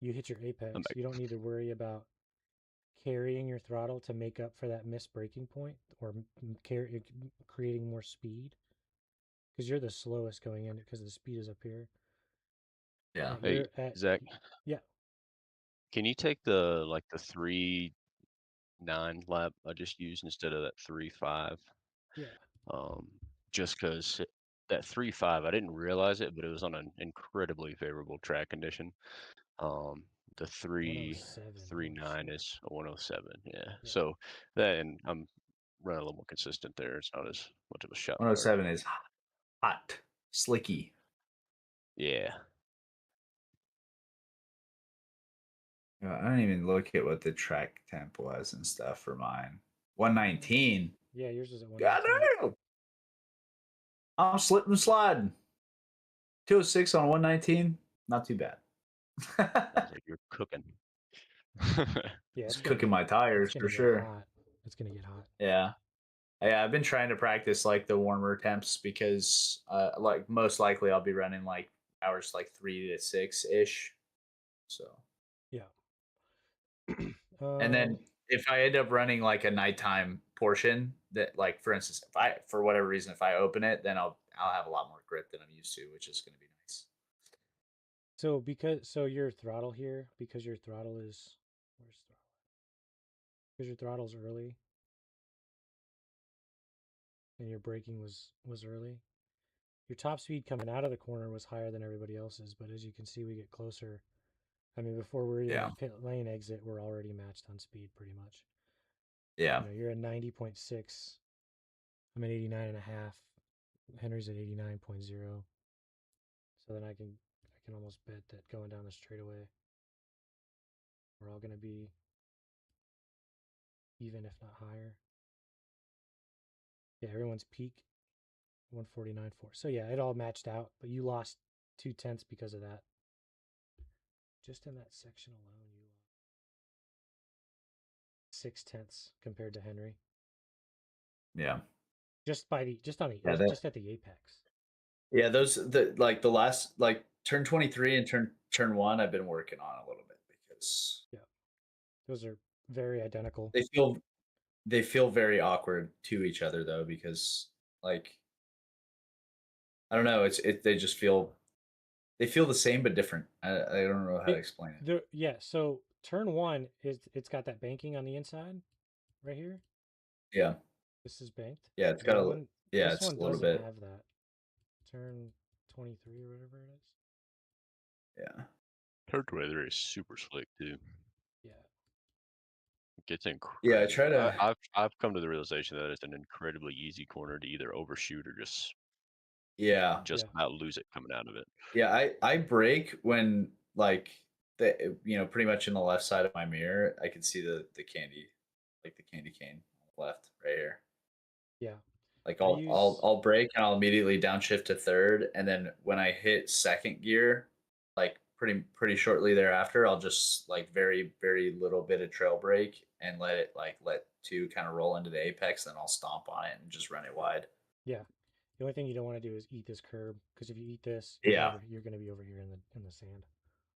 you hit your I'm apex, back. you don't need to worry about carrying your throttle to make up for that missed braking point or creating more speed because you're the slowest going in because the speed is up here. Yeah. Hey, Zach, Yeah. can you take the 3.9 lap I just used instead of that 3.5? Yeah. Just because that 3.5, I didn't realize it, but it was on an incredibly favorable track condition. The 107. 3.9 is a 107. Yeah. Yeah. So then I'm running a little more consistent there. It's not as much of a shot fire. 107 is hot, slicky. Yeah. I don't even look at what the track temp was and stuff for mine. 119. Yeah, yours is at God 119. damn. I'm slipping and sliding. 206 on 119. Not too bad. Sounds like you're cooking. Yeah, It's cooking my tires for sure. Hot. It's gonna get hot. Yeah. Yeah, I've been trying to practice like the warmer temps because like most likely I'll be running like hours like 3 to 6 ish. So Yeah. and then if I end up running like a nighttime portion that like for instance if I for whatever reason if I open it then I'll have a lot more grip than I'm used to, which is going to be nice. So your throttle here, because your throttle is where's throttle? Because your throttle's early and your braking was early. Your top speed coming out of the corner was higher than everybody else's, but as you can see, we get closer. I mean, before we're even Yeah. at pit lane exit, we're already matched on speed pretty much. Yeah. You know, you're at 90.6. I'm at 89.5. Henry's at 89.0. So then I can almost bet that going down the straightaway, we're all going to be even, if not higher. Yeah, everyone's peak 149.4. So yeah, it all matched out, but you lost 0.2 because of that. Just in that section alone, you lost 0.6 compared to Henry. Yeah. Just on the Yeah, just at the apex. Yeah, the last like turn 23 and turn 1 I've been working on a little bit because Those are very identical. they feel very awkward to each other though, because like I don't know, they just feel they feel the same but different. I don't know how to explain it. So turn 1 it's got that banking on the inside right here. Yeah. This is banked. Yeah, it's The got other a one, yeah, this it's one a little doesn't bit. have that. Turn 23 or whatever it is. Yeah. Turn 23 is super slick too. Yeah. It's Yeah, I incredible. try to I've come to the realization that it's an incredibly easy corner to either overshoot or just Yeah. about lose it coming out of it. Yeah, I brake when like pretty much in the left side of my mirror, I can see the candy, like the candy cane on the left right here. Yeah. Like I I'll use I'll brake and I'll immediately downshift to third, and then when I hit second gear, like pretty shortly thereafter, I'll just like very little bit of trail brake and let two kind of roll into the apex, then I'll stomp on it and just run it wide. yeah. The only thing you don't want to do is eat this curb, because if you eat this, Yeah. you're going to be over here in the sand.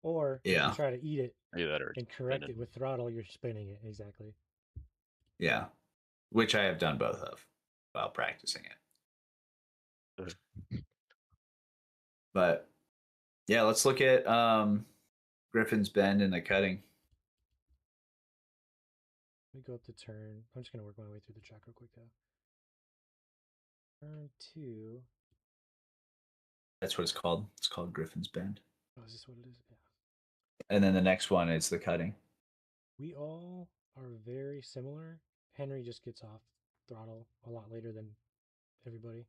Or if Yeah. you try to eat it Either that or and correct spinning. it with throttle, you're spinning it. Exactly. Yeah. Which I have done both of while practicing it. But yeah, let's look at Griffin's Bend and the cutting. Let me go up the turn. I'm just going to work my way through the track real quick though. Turn 2. That's what it's called. It's called Griffin's Bend. Oh, is this what it is? Yeah. And then the next one is the cutting. We all are very similar. Henry just gets off throttle a lot later than everybody.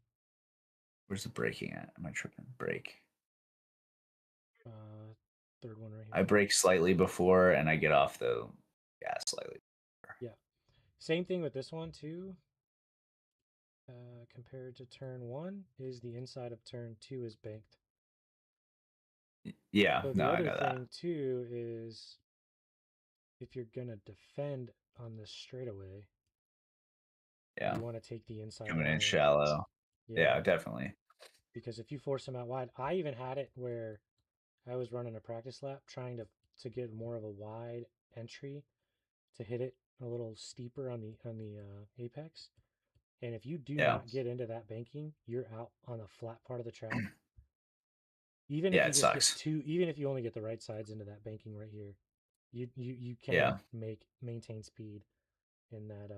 Where's the braking at? Am I tripping? Brake. Third one right here. I brake slightly before and I get off the gas slightly before. Yeah. Same thing with this one too. Compared to turn 1 is the inside of turn 2 is banked. Yeah, So the other thing too is if you're gonna defend on this straightaway, yeah, you want to take the inside coming in line. shallow. Yeah, definitely. Because if you force them out wide, I even had it where I was running a practice lap trying to get more of a wide entry to hit it a little steeper on the apex. And if you do not get into that banking, you're out on the flat part of the track. Even if you just get two, even if you only get the right sides into that banking right here, you cannot maintain speed in that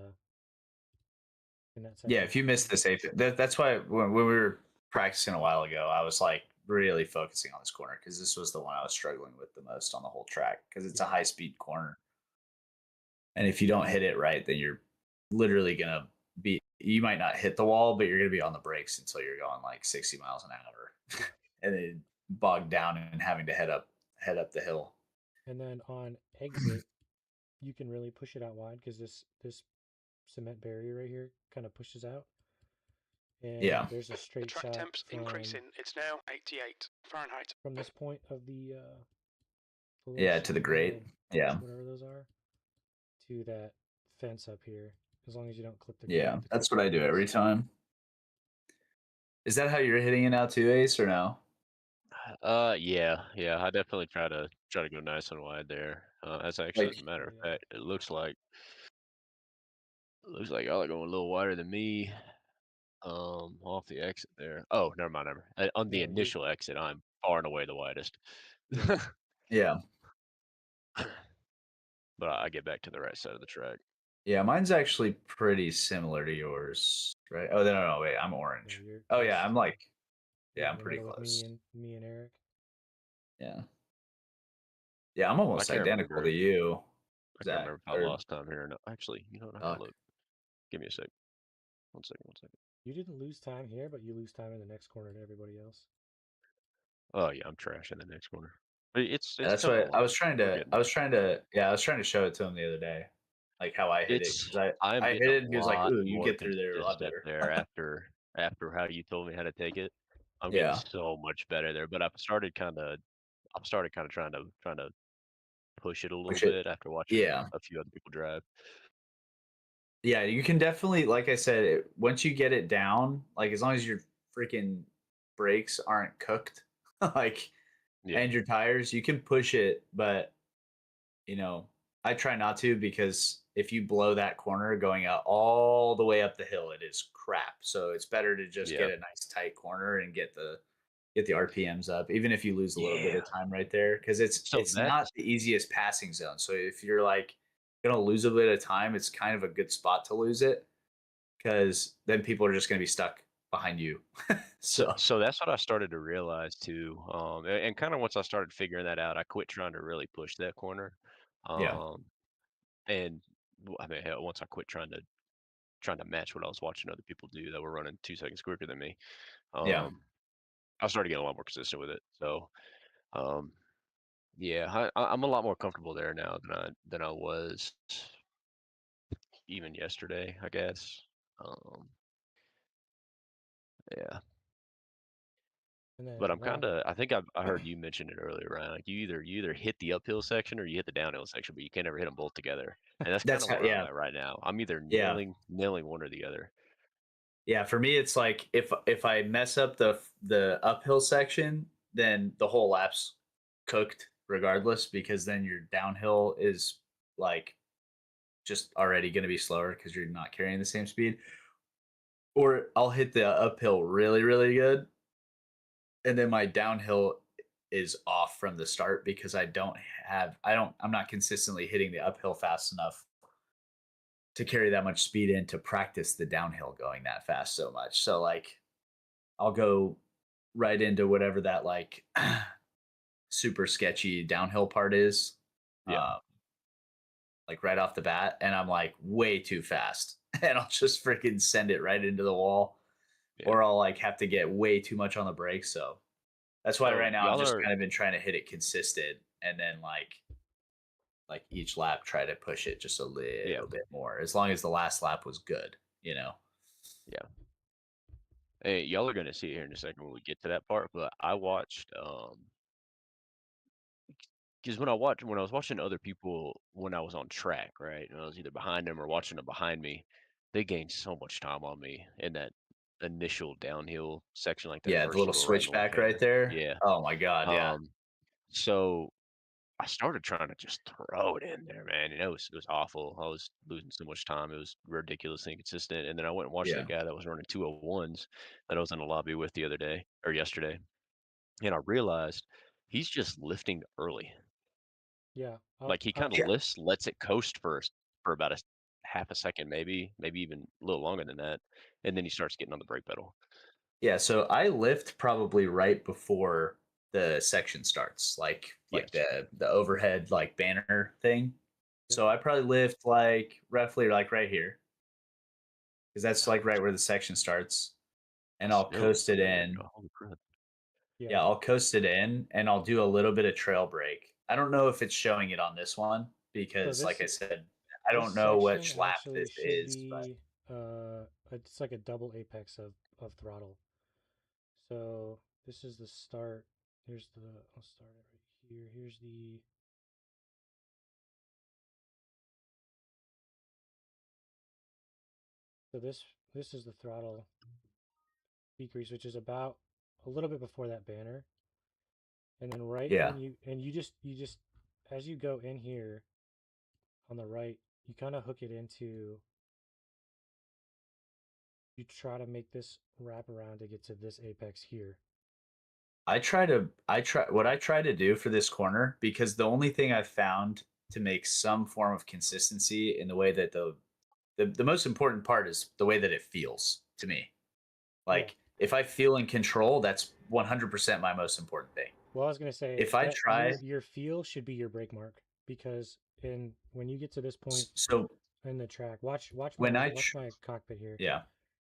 section. Yeah, if you miss this apex, that's why when we were practicing a while ago, I was like really focusing on this corner because this was the one I was struggling with the most on the whole track because it's a high speed corner. And if you don't hit it right, then you're literally gonna be. You might not hit the wall, but you're gonna be on the brakes until you're going like 60 miles an hour, and then bogged down and having to head up the hill. And then on exit, you can really push it out wide because this cement barrier right here kind of pushes out. And there's a straight track shot temps increasing. It's now 88 Fahrenheit. From this point of the to the grate. Whatever those are. To that fence up here. As long as you don't clip the grate. Yeah, that's what I do every time. Is that how you're hitting it now too, Ace, or no? Yeah. I definitely try to go nice and wide there. As actually, as a matter of fact, it looks like y'all are going a little wider than me. Off the exit there. Oh, never mind. On the initial exit, I'm far and away the widest. Yeah. But I get back to the right side of the track. Yeah, mine's actually pretty similar to yours, right? Oh, no, wait, I'm orange. Yeah, I'm like, I'm pretty close. Me and Eric. Yeah, I'm almost identical to you. I can't remember if I lost time here or not. Actually, you know what? I can look. Give me a sec. One second. You didn't lose time here, but you lose time in the next corner to everybody else. Oh yeah, I'm trash in the next corner. But it's That's coming what I along. was trying We're to. getting I was there. trying to. Yeah, I was trying to show it to him the other day, like how I hit it, It's because I'm I getting hit a it, and he was like, lot "Ooh, you more get through there a lot consistent better." there after how you told me how to take it. I'm getting Yeah, so much better there. But I've started kind of trying to push it a little push it. bit after watching Yeah, a few other people drive. yeah. You can definitely, like I said, once you get it down, like as long as your freaking brakes aren't cooked, like, Yeah. and your tires, you can push it. But I try not to, because if you blow that corner going out all the way up the hill, it is crap. So it's better to just Yeah. get a nice tight corner and get the RPMs up, even if you lose a little bit Yeah. of time right there, because it's So it's not that's the easiest passing zone. So if you're like gonna lose a bit of time, it's kind of a good spot to lose it, because then people are just gonna be stuck behind you. so, So so that's what I started to realize too. And kind of once I started figuring that out, I quit trying to really push that corner. yeah, Um, and I mean, hell, once I quit trying to match what I was watching other people do that were running 2 seconds quicker than me, yeah. um, I started getting a lot more consistent with it. So, um, yeah, I'm a lot more comfortable there now than I was even yesterday, I guess. Um, yeah, And then but I'm kind one, of. I think I heard you mention it earlier, Ryan. Like you either hit the uphill section or you hit the downhill section, but you can't ever hit them both together. And that's kind That's of how, where I'm yeah, at right now. I'm either yeah. nailing one or the other. Yeah, for me, it's like if I mess up the uphill section, then the whole lap's cooked regardless, because then your downhill is like just already going to be slower because you're not carrying the same speed. Or I'll hit the uphill really, really good, and then my downhill is off from the start because I'm not consistently hitting the uphill fast enough to carry that much speed in to practice the downhill going that fast so much. So like I'll go right into whatever that like super sketchy downhill part is, Yeah, um, like right off the bat, and I'm like way too fast, and I'll just freaking send it right into the wall, yeah. or I'll like have to get way too much on the brakes. So that's why So right now I've y'all just are kind of been trying to hit it consistent, and then like each lap try to push it just a yeah, little bit more, as long as the last lap was good. yeah. Hey, y'all are gonna see it here in a second when we get to that part, but I watched because when I was watching other people when I was on track, right? And I was either behind them or watching them behind me, they gained so much time on me in that initial downhill section, like that Yeah, the first little little right in the left switchback right hander. there. Yeah. Oh my god, yeah, Um, so I started trying to just throw it in there, man. And it was awful. I was losing so much time. It was ridiculously inconsistent. And then I went and watched yeah. that guy that was running 201s that I was in the lobby with the other day or yesterday. And I realized he's just lifting early. yeah, Like he kind of Yeah. lifts, lets it coast first for about half a second, maybe even a little longer than that, and then he starts getting on the brake pedal. Yeah, so I lift probably right before the section starts, like Yes. the overhead like banner thing. yep. So I probably lift like roughly like right here, because that's like right where the section starts, and I'll Still coast it lifting, there you in. go. Holy crap. Yeah. Yeah, I'll coast it in, and I'll do a little bit of trail brake. I don't know if it's showing it on this one, So because like this I said, I this don't know section which lap actually this should is, but be it's like a double apex of throttle. So this is the start. Here's the I'll start it right here. Here's the so this is the throttle decrease, which is about a little bit before that banner. And then right yeah. when you just as you go in here on the right, you kind of hook it into you try to make this wrap around to get to this apex here. I try to do for this corner, because the only thing I've found to make some form of consistency in the way that the most important part is the way that it feels to me. Yeah. Like if I feel in control, that's 100% my most important thing. Well, I was gonna say If I that try your feel should be your brake mark because when you get to this point so in the track, watch when my I watch my cockpit here. yeah,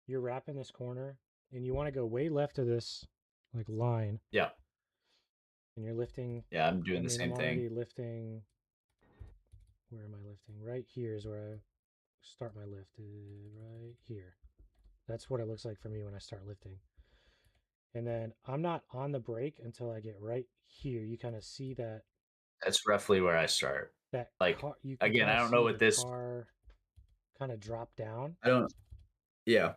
you're wrapping this corner, and you want to go way left of this like line, Yeah. and you're lifting. Yeah, I'm doing the same I'm thing. already lifting. Where am I lifting? Right here is where I start my lift. Right here. That's what it looks like for me when I start lifting. And then I'm not on the brake until I get right here. You kind of see that. That's roughly where I start. That Like, car, you can again, kinda I don't know see what the this. car kind of drop down. I don't. Yeah.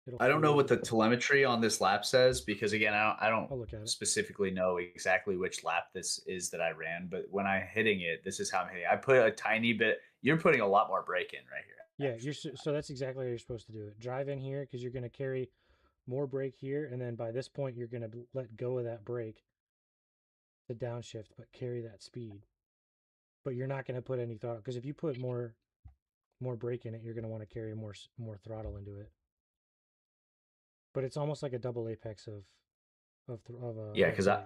It'll I don't know fade. what the telemetry on this lap says because again, I don't I'll look at it. specifically know exactly which lap this is that I ran, but when I'm hitting it, this is how I'm hitting. I put a tiny bit. You're putting a lot more brake in right here. Yeah, so that's exactly how you're supposed to do it. Drive in here because you're going to carry more brake here, and then by this point you're going to let go of that brake to downshift, but carry that speed. But you're not going to put any throttle because if you put more brake in it, you're going to want to carry more throttle into it. But it's almost like a double apex of Yeah, because brake.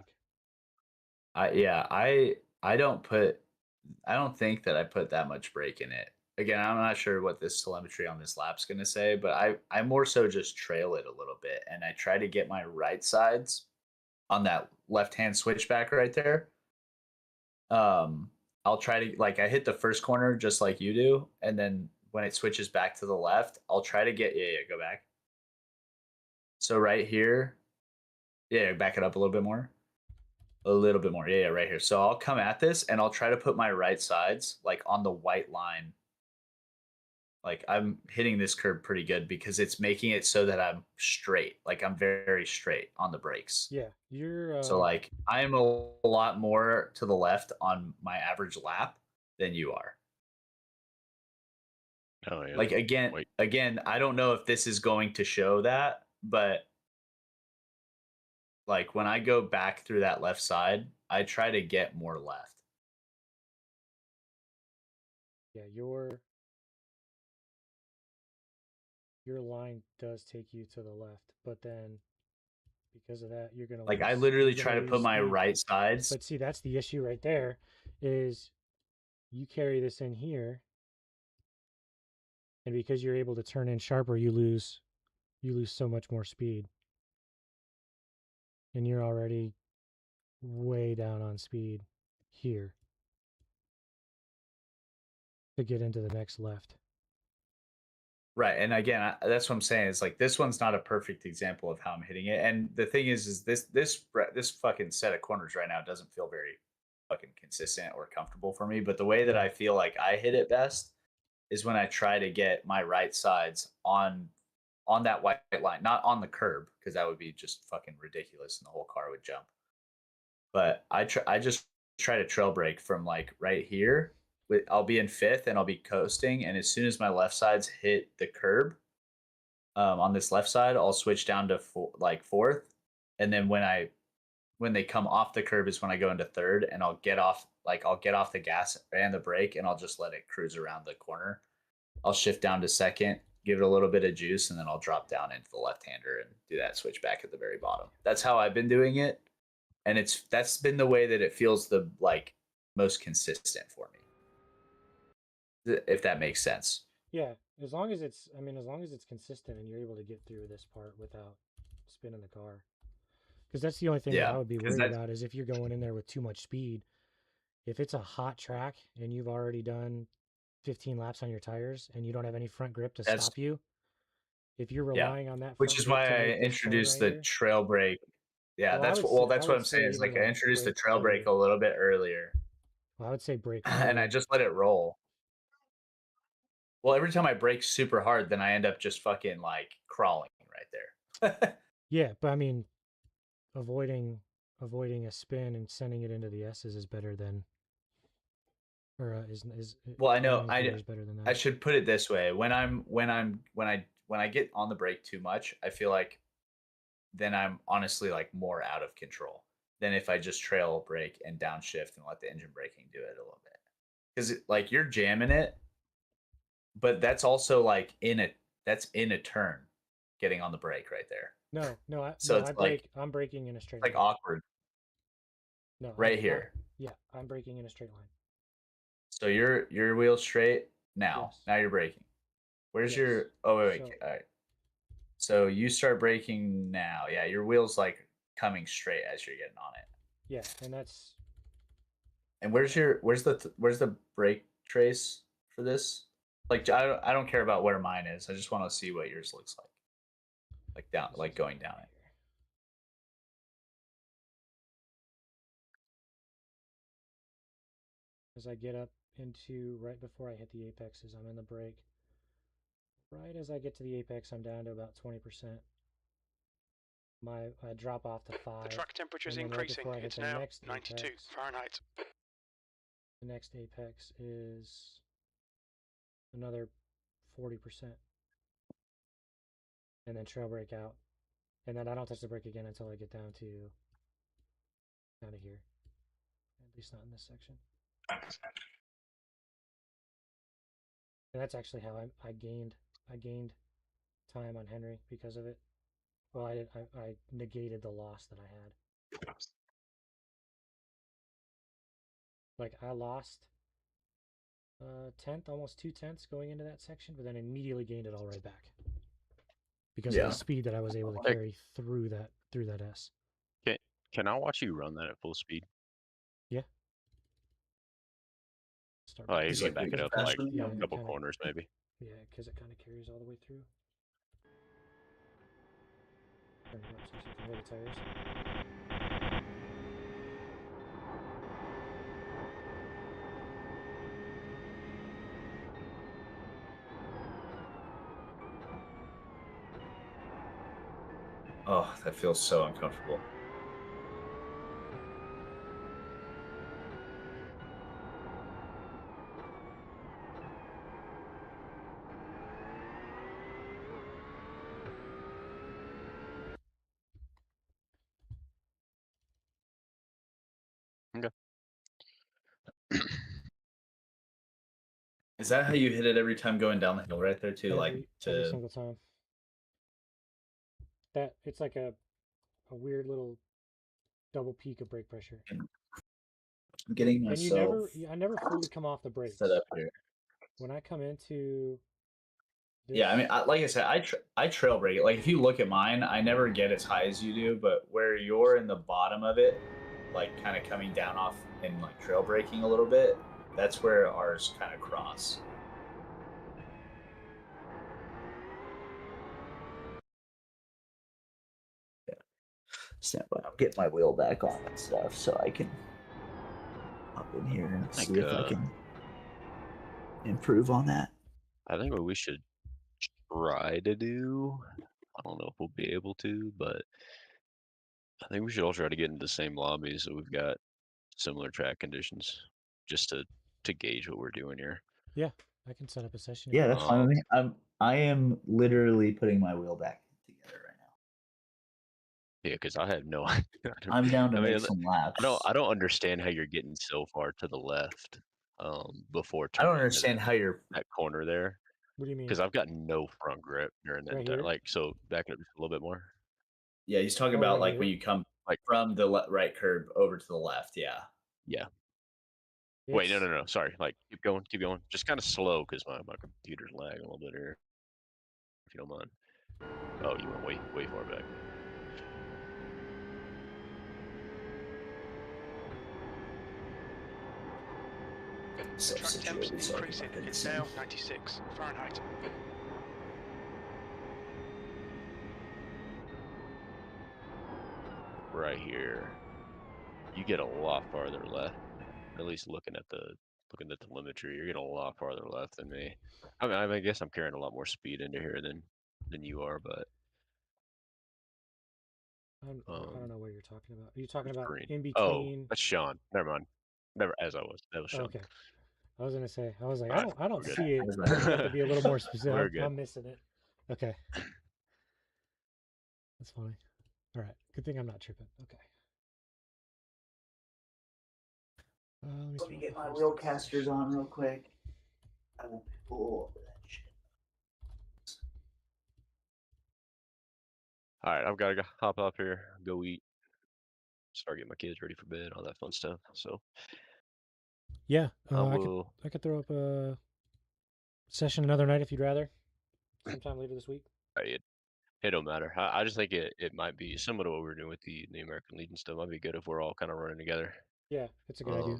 I don't think that I put that much brake in it. Again, I'm not sure what this telemetry on this lap's going to say, but I more so just trail it a little bit and I try to get my right sides on that left-hand switchback right there. I'll try to like I hit the first corner just like you do, and then when it switches back to the left, I'll try to get go back. So right here, back it up a little bit more. A little bit more. Yeah, right here. So I'll come at this and I'll try to put my right sides like on the white line. Like I'm hitting this curb pretty good because it's making it so that I'm straight. Like I'm very, very straight on the brakes. Yeah, you're. So like I'm a lot more to the left on my average lap than you are. Oh yeah. Like again, I don't know if this is going to show that, but like when I go back through that left side, I try to get more left. Yeah, your line does take you to the left, but then because of that, you're gonna Like lose, I literally you're try gonna to put lose my speed. right sides. But see, that's the issue right there. Is you carry this in here, and because you're able to turn in sharper, you lose so much more speed, and you're already way down on speed here to get into the next left. Right. And again, that's what I'm saying. It's like this one's not a perfect example of how I'm hitting it. And the thing is this fucking set of corners right now doesn't feel very fucking consistent or comfortable for me. But the way that I feel like I hit it best is when I try to get my right sides on that white line, not on the curb, because that would be just fucking ridiculous and the whole car would jump. But I just try to trail brake from like right here. I'll be in fifth and I'll be coasting, and as soon as my left sides hit the curb, on this left side, I'll switch down to fourth, and then when they come off the curb is when I go into third, and I'll get off the gas and the brake, and I'll just let it cruise around the corner. I'll shift down to second, give it a little bit of juice, and then I'll drop down into the left-hander and do that switch back at the very bottom. That's how I've been doing it, and that's been the way that it feels the like most consistent for me. If that makes sense. Yeah, as long as it's consistent and you're able to get through this part without spinning the car. Because that's the only thing that I would be worried about is if you're going in there with too much speed. If it's a hot track and you've already done 15 laps on your tires and you don't have any front grip to stop you, if you're relying on that, which is why I introduced the trail brake. Yeah, that's what I'm saying. Is like I introduced the trail brake a little bit earlier. Well, I would say brake and I just let it roll. Well, every time I brake super hard, then I end up just fucking like crawling right there. Yeah, but I mean, avoiding a spin and sending it into the S's is better than, or is well, I know is better than that. I should put it this way: when I get on the brake too much, I feel like then I'm honestly like more out of control than if I just trail brake and downshift and let the engine braking do it a little bit. Because like you're jamming it, but that's also like in a turn, getting on the brake right there. I'm braking in a straight line. Like awkward. No, right here. I'm braking in a straight line. So your wheel's straight now. Yes. Now you're braking. Where's your? Oh wait. All right. So you start braking now. Yeah, your wheel's like coming straight as you're getting on it. Yeah, and that's And where's the brake trace for this? Like I don't care about where mine is. I just want to see what yours looks like. Like down, this like is going right down it. here. As I get up into right before I hit the apexes, I'm in the brake. Right as I get to the apex, I'm down to about 20%. I drop off to 5. The track temperature is and then right increasing. before I hit It's the now next 92 apex, Fahrenheit. the next apex is another 40%. And then trail brake out. And then I don't touch the brake again until I get down to here. At least not in this section. And that's actually how I gained time on Henry because of it. Well, I negated the loss that I had. Like I lost tenth, almost 2/10 going into that section, but then immediately gained it all right back because of the speed that I was able to carry through that S. Can I watch you run that at full speed? Yeah. Start Oh, back. you can back it up like Yeah, a couple kinda, corners maybe. Yeah, because it kind of carries all the way through. Turn it up so you can hear the tires. Oh, that feels so uncomfortable. Okay. Is that how you hit it every time going down the hill right there too? Every single time. That it's like a weird little double peak of brake pressure. I'm getting myself. And I never fully come off the brakes. Set up here. When I come into this, yeah, I mean, like I said, I trail brake it. Like if you look at mine, I never get as high as you do, but where you're in the bottom of it, like kind of coming down off and like trail braking a little bit, that's where ours kind of cross. Yeah. Stand by. I'll get my wheel back on and stuff so I can hop in here and see if I can improve on that. I think what we should try to do, I don't know if we'll be able to, but I think we should all try to get into the same lobby so we've got similar track conditions just to gauge what we're doing here. Yeah, I can set up a session. Yeah, that's fine with me. I am literally putting my wheel back together right now. Yeah, because I have no I'm down to make some laps. I don't understand how you're getting so far to the left before I don't turning understand how you're that corner there. What do you mean? Because I've got no front grip during that Right entire, here? like, so back it up just a little bit more. Yeah, he's talking about like when you come like from the right curb over to the left. Yeah. Yeah. Wait, no. Sorry. Like, keep going. Just kind of slow because my computer's lagging a little bit here. If you don't mind. Oh, you went way far back. The track temps increasing. It's now 96 Fahrenheit. Right here. You get a lot farther left. At least looking at the telemetry, you're getting a lot farther left than me. I guess I'm carrying a lot more speed into here than you are, but I don't know what you're talking about. Are you talking about green. in Oh, between? that's Sean. Never mind. Never as I was. That was Sean. Okay. I was gonna say. I was like, All I don't we're see it. good. You have to be a little more specific. We're good. I'm missing it. Okay. That's funny. All right. Good thing I'm not tripping. Okay. Let me get my wheel casters on real quick. I will pull over that shit. All right, I've got to hop up here, go eat, start getting my kids ready for bed, all that fun stuff. So yeah, I could throw up a session another night if you'd rather. Sometime later this week. Right. It don't matter. I just think it might be similar to what we were doing with the American Legion stuff. Might be good if we're all kind of running together. Yeah, it's a good idea.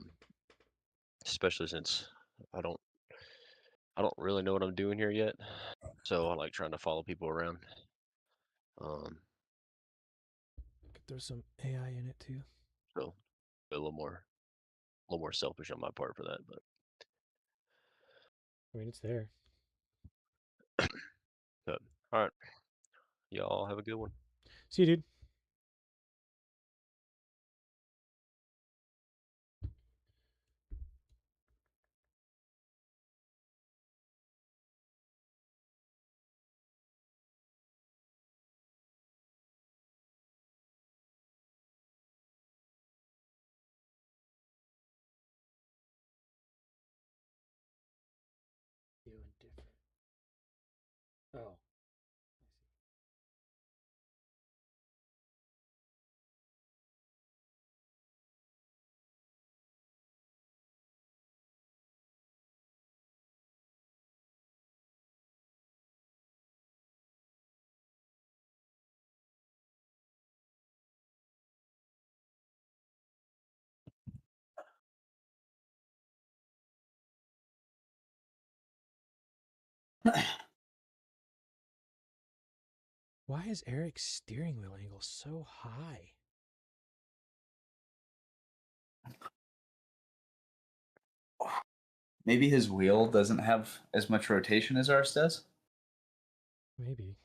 Especially since I don't really know what I'm doing here yet. So I like trying to follow people around. Could throw some AI in it too. So a little more selfish on my part for that, but I mean, it's there. all right. Y'all have a good one. See you, dude. Doing different. Oh. Why is Eric's steering wheel angle so high? Maybe his wheel doesn't have as much rotation as ours does. Maybe.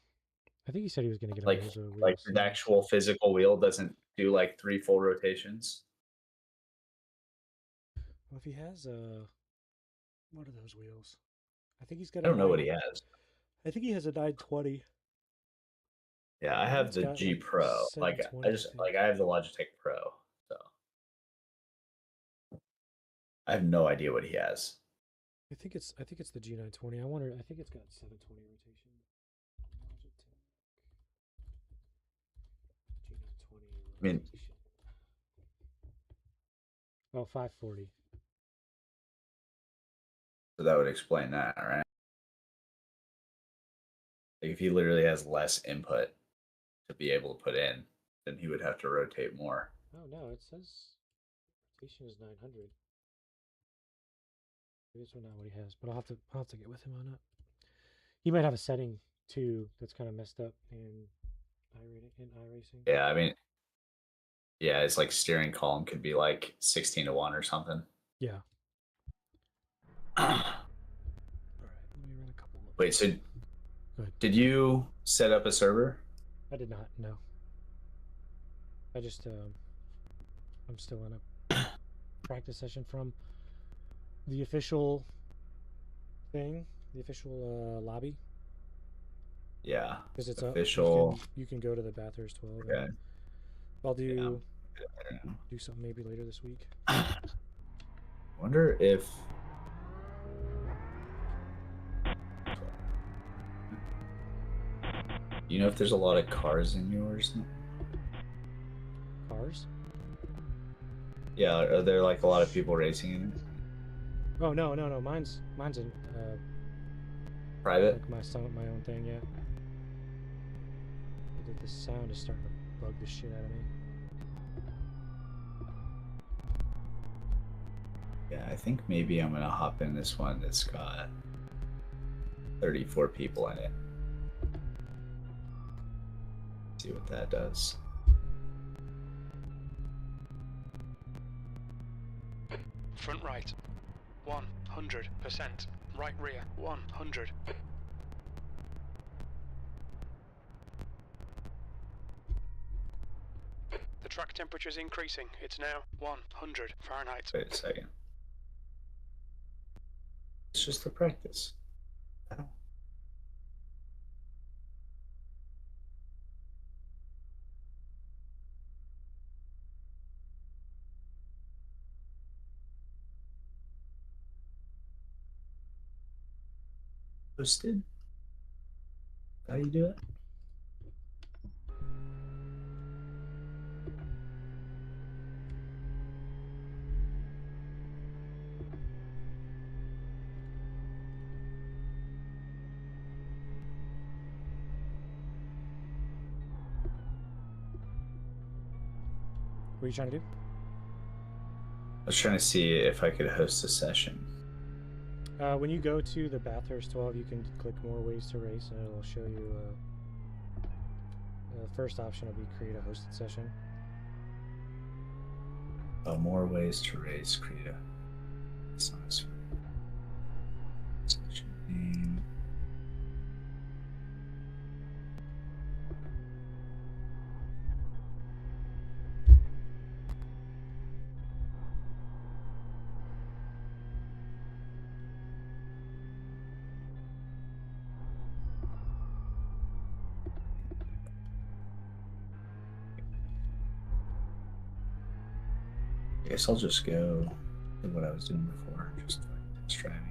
I think he said he was going to get a Like Mozo wheel. like soon. the actual physical wheel doesn't do like 3 full rotations. Well, if he has what are those wheels? I think he's got. I don't know what he has. I think he has a 920. Yeah, I have It's the got, G like, Pro. Like 720, I I just think. like I have the Logitech Pro, so I have no idea what he has. I think it's the G920. I wonder. I think it's got 720 rotation. Logitech G920 I mean, rotation. Oh, 540. so that would explain that, right? Like if he literally has less input to be able to put in, then he would have to rotate more. Oh no, it says rotation is 900. Maybe it's not what he has, but I'll have to get with him on that. He might have a setting too that's kind of messed up in iRacing. Yeah, I mean, yeah, it's like steering column could be like 16-1 or something. Yeah. All right, let me run a couple. Wait, so Good. did you set up a server? I did not. No. I just I'm still in a practice session from the official thing, the official lobby. Yeah, Because it's official. up. You can go to the Bathurst 12. Okay. I'll do Yeah. do something maybe later this week. Wonder if you know if there's a lot of cars in yours. Cars? Yeah, are there like a lot of people racing in it? Oh no. Mine's in Private? like my own thing. Yeah. The sound is starting to bug the shit out of me. Yeah, I think maybe I'm gonna hop in this one that's got 34 people in it. See what that does. Front right, 100%. Right rear, 100. The track temperature is increasing. It's now 100 Fahrenheit. Wait a second. It's just a practice. I don't... Posted? How do you do it? What are you trying to do? I was trying to see if I could host a session. When you go to the Bathurst 12, you can click more ways to race, and it'll show you. The first option will be create a hosted session. Oh, more ways to race. Create a session name. I guess I'll just go do what I was doing before, just like test driving.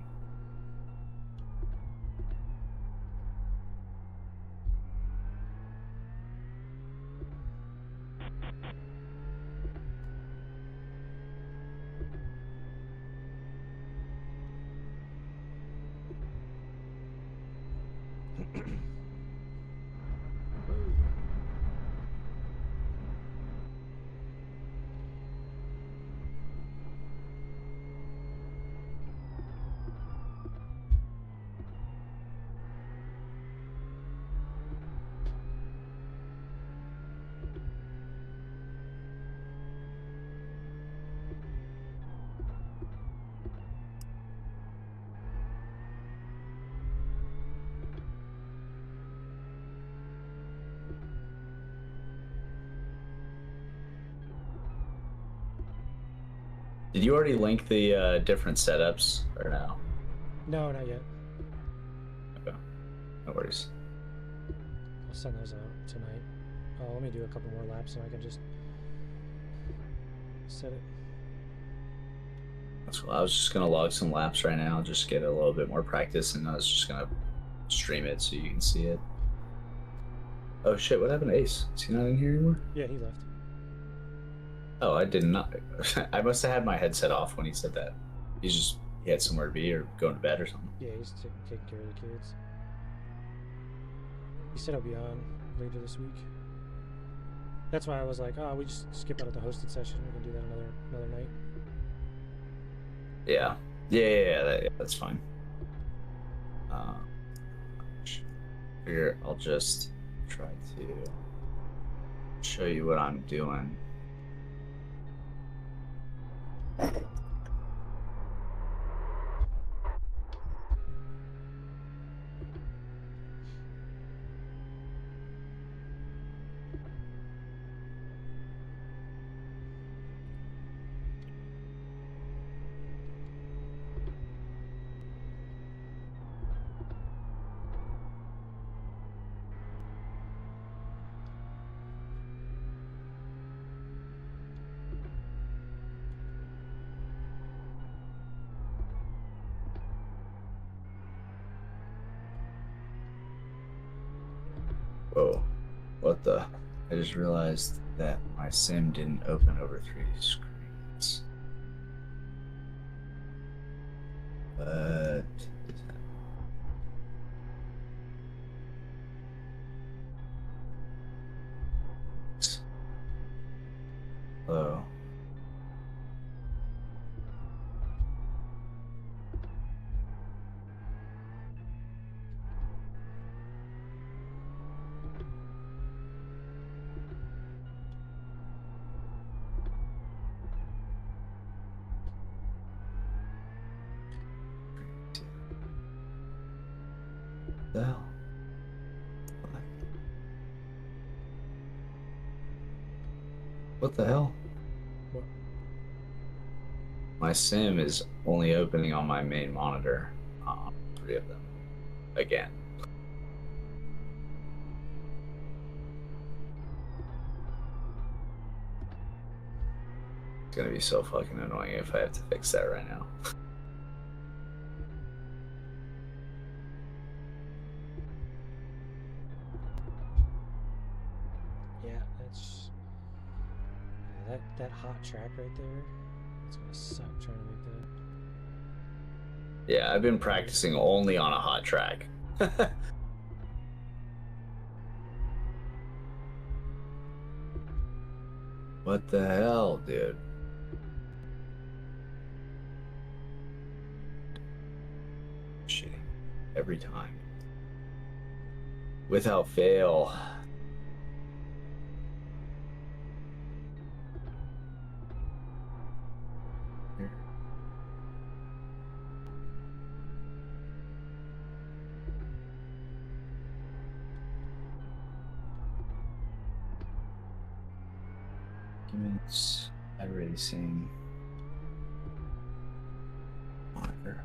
Did you already link the different setups or no? No, not yet. Okay, no worries. I'll send those out tonight. Oh, let me do a couple more laps so I can just set it. That's cool. I was just gonna log some laps right now, just get a little bit more practice, and I was just gonna stream it so you can see it. Oh shit! What happened to Ace? Is he not in here anymore? Yeah, he left. Oh, I did not. I must have had my headset off when he said that. He had somewhere to be or going to bed or something. Yeah, he's taking care of the kids. He said he'll be on later this week. That's why I was like, oh, we just skip out of the hosted session. We can do that another night. Yeah, that's fine. Figure I'll just try to show you what I'm doing. Whoa, what the? I just realized that my sim didn't open over 3 screens. But hello. The hell? What the hell? What? My sim is only opening on my main monitor. 3 of them. Again. It's gonna be so fucking annoying if I have to fix that right now. Yeah, that hot track right there. It's gonna suck trying to make that. Yeah, I've been practicing only on a hot track. What the hell, dude? Shitty. Every time. Without fail. Documents, racing, monitor.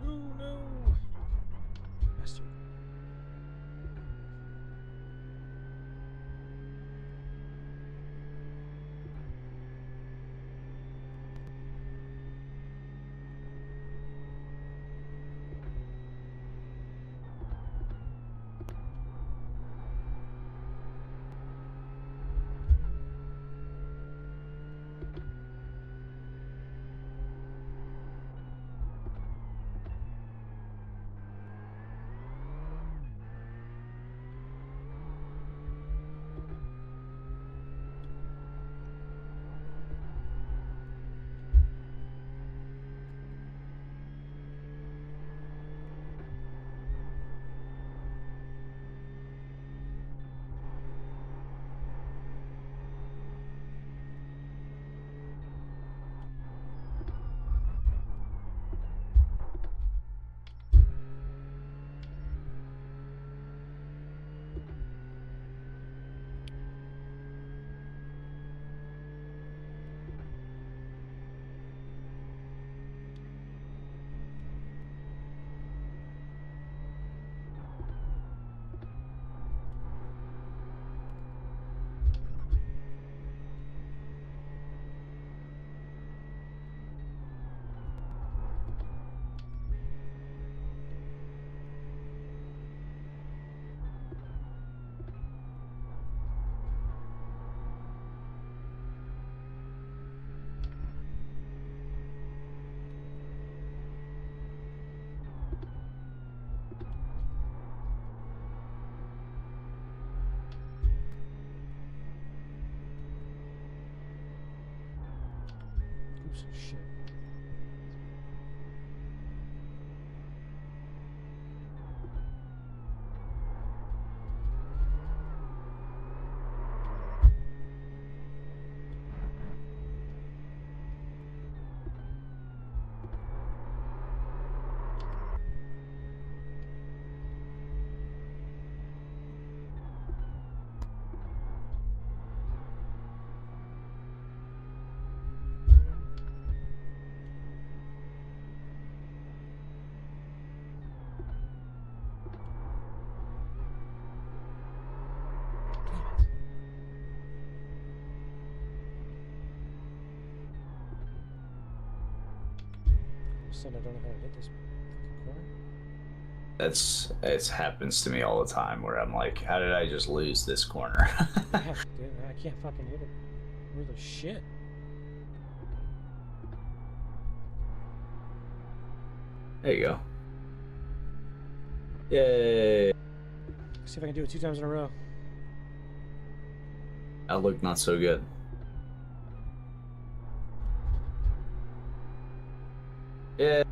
Oh no! Bastard. Oops, shit. Damn it. All of a sudden, I don't know how to hit this fucking corner. It happens to me all the time where I'm like, how did I just lose this corner? Yeah, dude, I can't fucking hit it. Where the shit? There you go. Yay. See if I can do it 2 times in a row. That looked not so good. Yeah.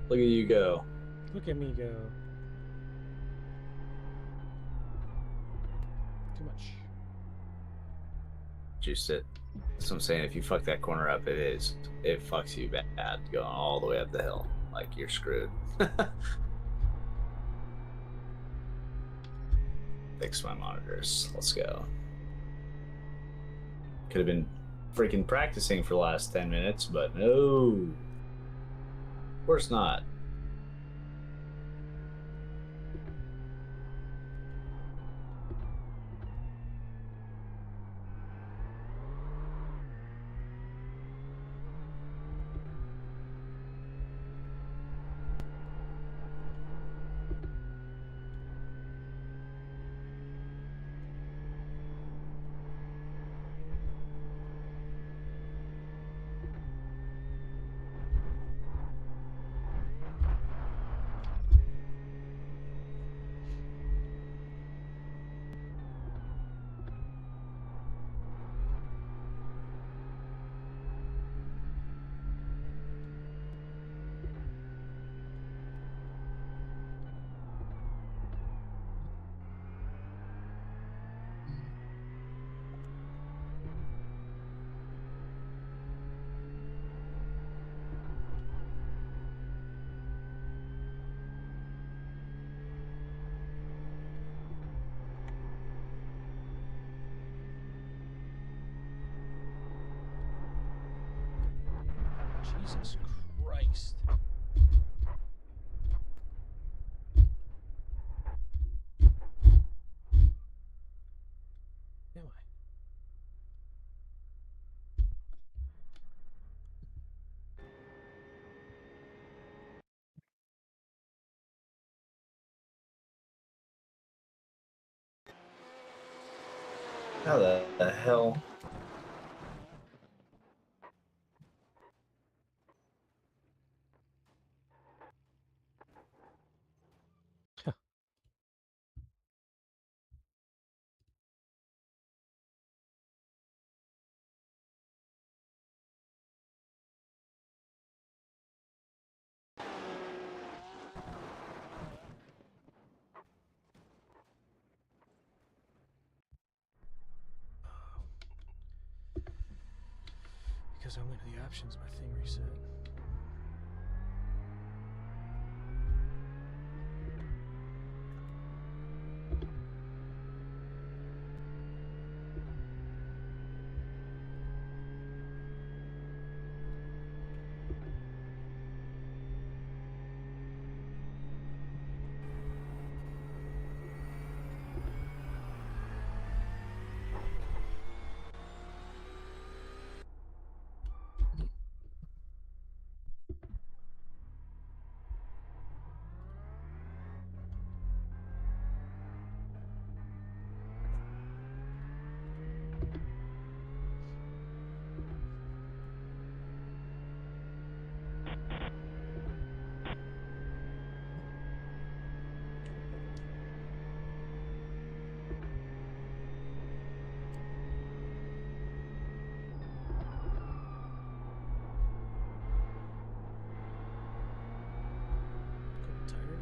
Look at you go. Look at me go. Too much. Juiced it. That's what I'm saying. If you fuck that corner up, it fucks you bad going all the way up the hill. Like you're screwed. Fix my monitors. Let's go. Could have been freaking practicing for the last 10 minutes, but no. Of course not. Jesus Christ. Am I? How the hell? Because I went to the options, my thing reset.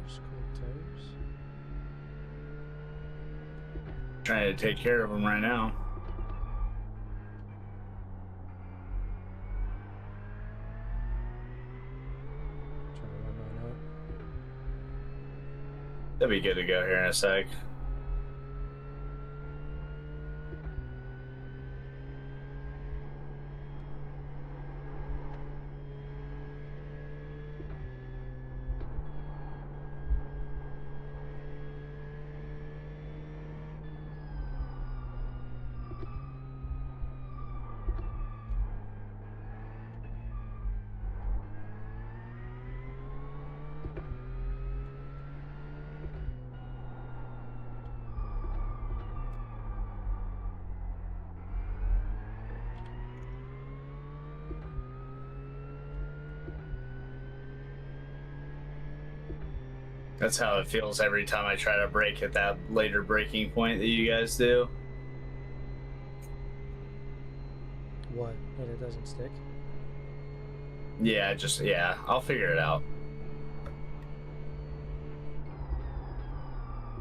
Cold tires. Trying to take care of them right now. Trying to run mine up. They'll be good to go here in a sec. That's how it feels every time I try to brake at that later braking point that you guys do. What? That it doesn't stick? Yeah, I'll figure it out.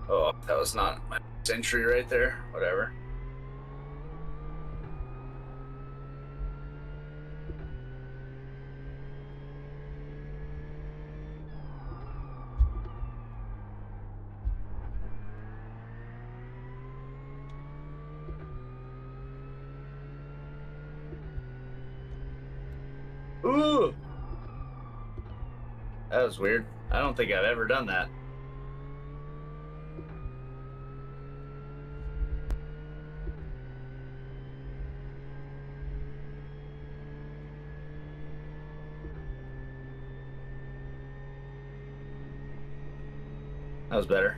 Oh, that was not my entry right there. Whatever. Ooh! That was weird. I don't think I've ever done that. That was better.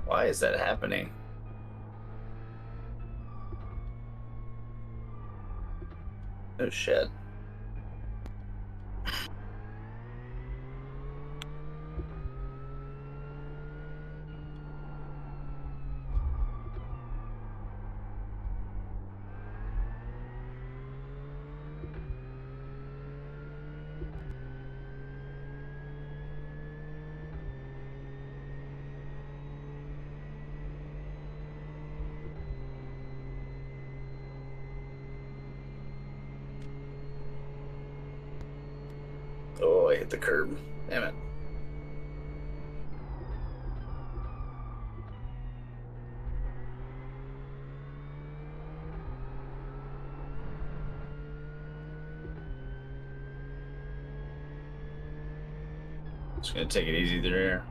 Why is that happening? Oh shit. I hit the curb. Damn it. Just gonna take it easy through here.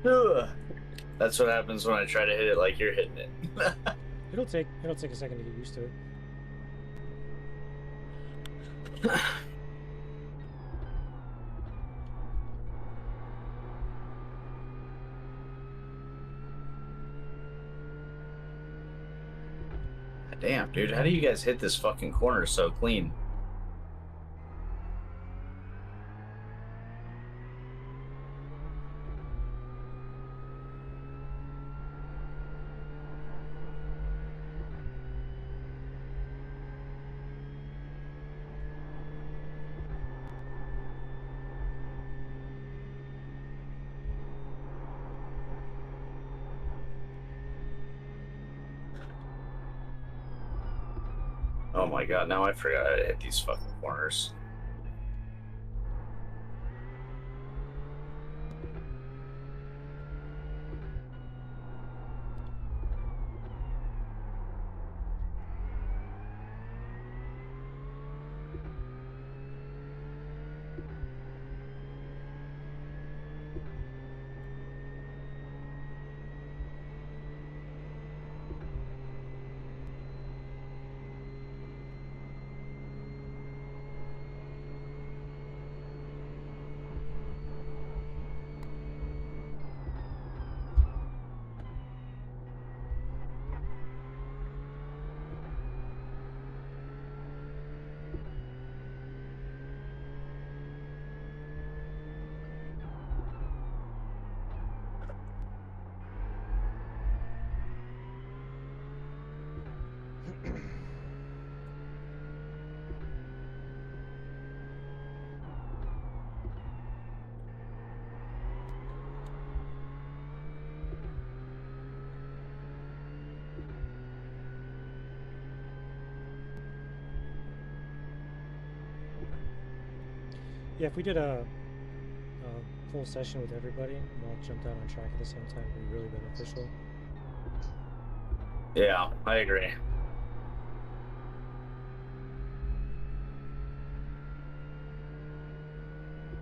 Ugh. That's what happens when I try to hit it like you're hitting it. It'll take a second to get used to it. Damn, dude, how do you guys hit this fucking corner so clean? Oh my god, now I forgot how to hit these fucking corners. Yeah, if we did a full session with everybody and all jumped out on track at the same time, it would be really beneficial. Yeah, I agree.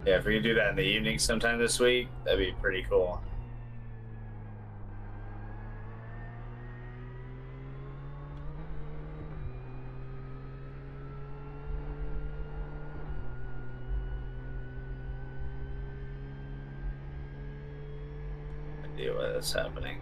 Yeah, if we could do that in the evening sometime this week, that'd be pretty cool. Idea why that's happening.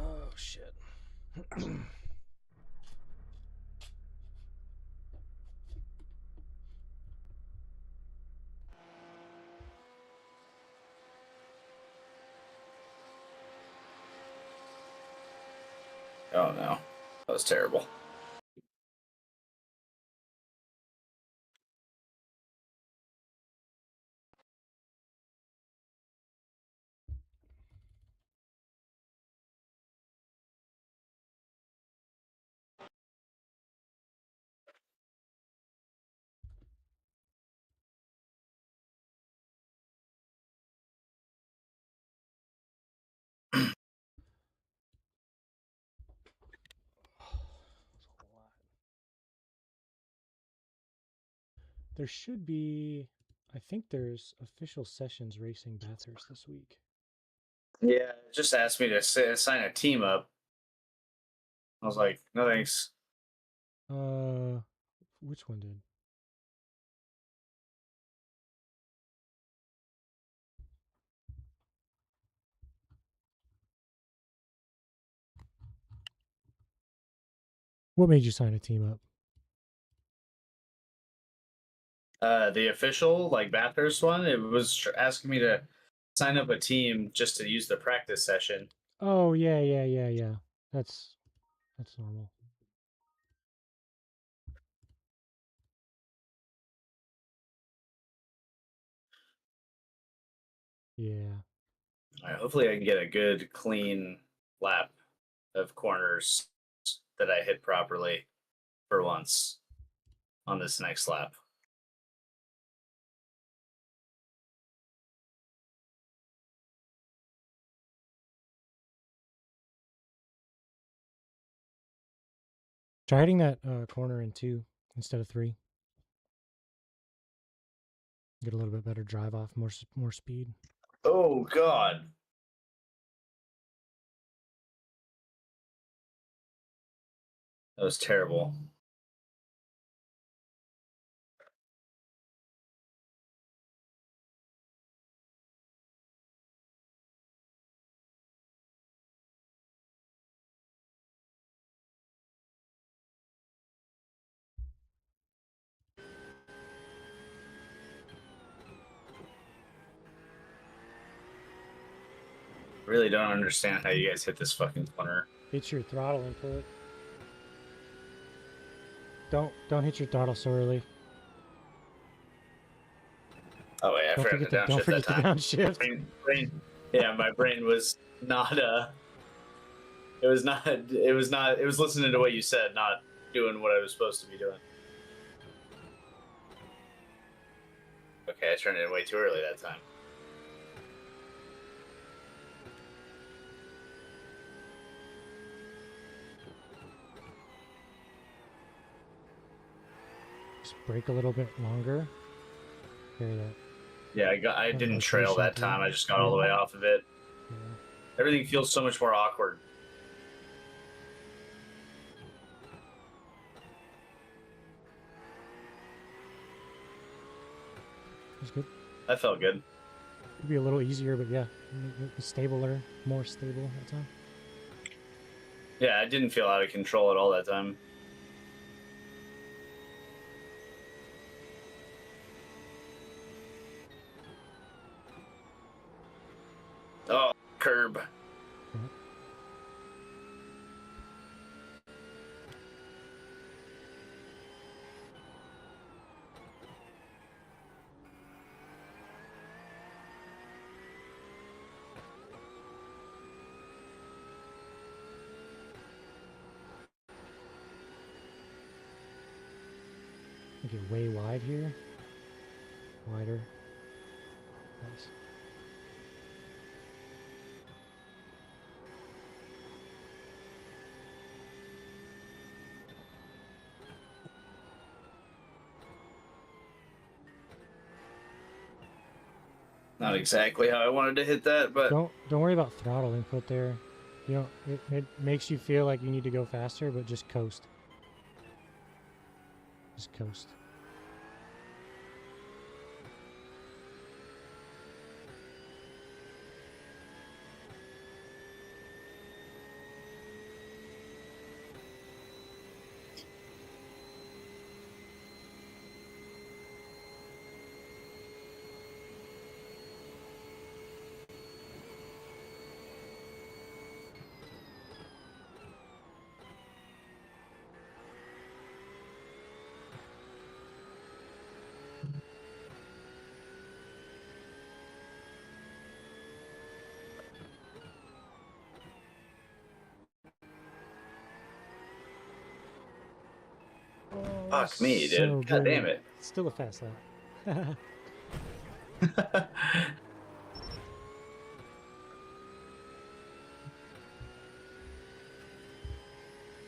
Oh shit. Oh no, that was terrible. There should be. I think there's official sessions racing Bathurst this week. Yeah, just asked me to sign a team up. I was like, no thanks. Which one did? What made you sign a team up? The official, like Bathurst one, it was asking me to sign up a team just to use the practice session. Oh yeah. That's normal. Yeah. All right, hopefully I can get a good, clean lap of corners that I hit properly for once on this next lap. Try hitting that corner in 2 instead of 3. Get a little bit better drive off, more speed. Oh God. That was terrible. Really don't understand how you guys hit this fucking corner. Hit your throttle input. Don't hit your throttle so early. Oh wait, I forgot to downshift Don't forget that to time. downshift. Yeah, my brain was not it was listening to what you said, not doing what I was supposed to be doing. Okay, I turned it in way too early that time. Just brake a little bit longer. Carry that. Yeah, I didn't trail that time. I just got all the way off of it. Yeah. Everything feels so much more awkward. It's good. That felt good. Could be a little easier, but yeah, stabler, more stable that time. Yeah, I didn't feel out of control at all that time. Oh, curb. Get way wide here. Wider. Nice. Not exactly how I wanted to hit that, but Don't worry about throttle input there. You know, it makes you feel like you need to go faster, but just coast. Just coast. fuck me, dude. So God damn good. it. Still a fast lap.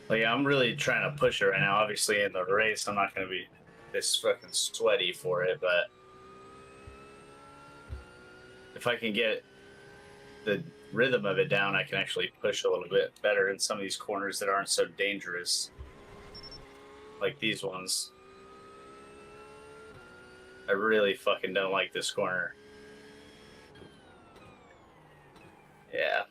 Like, I'm really trying to push it right now. Obviously, in the race, I'm not going to be this fucking sweaty for it, but if I can get the rhythm of it down, I can actually push a little bit better in some of these corners that aren't so dangerous. Like these ones. I really fucking don't like this corner. Yeah.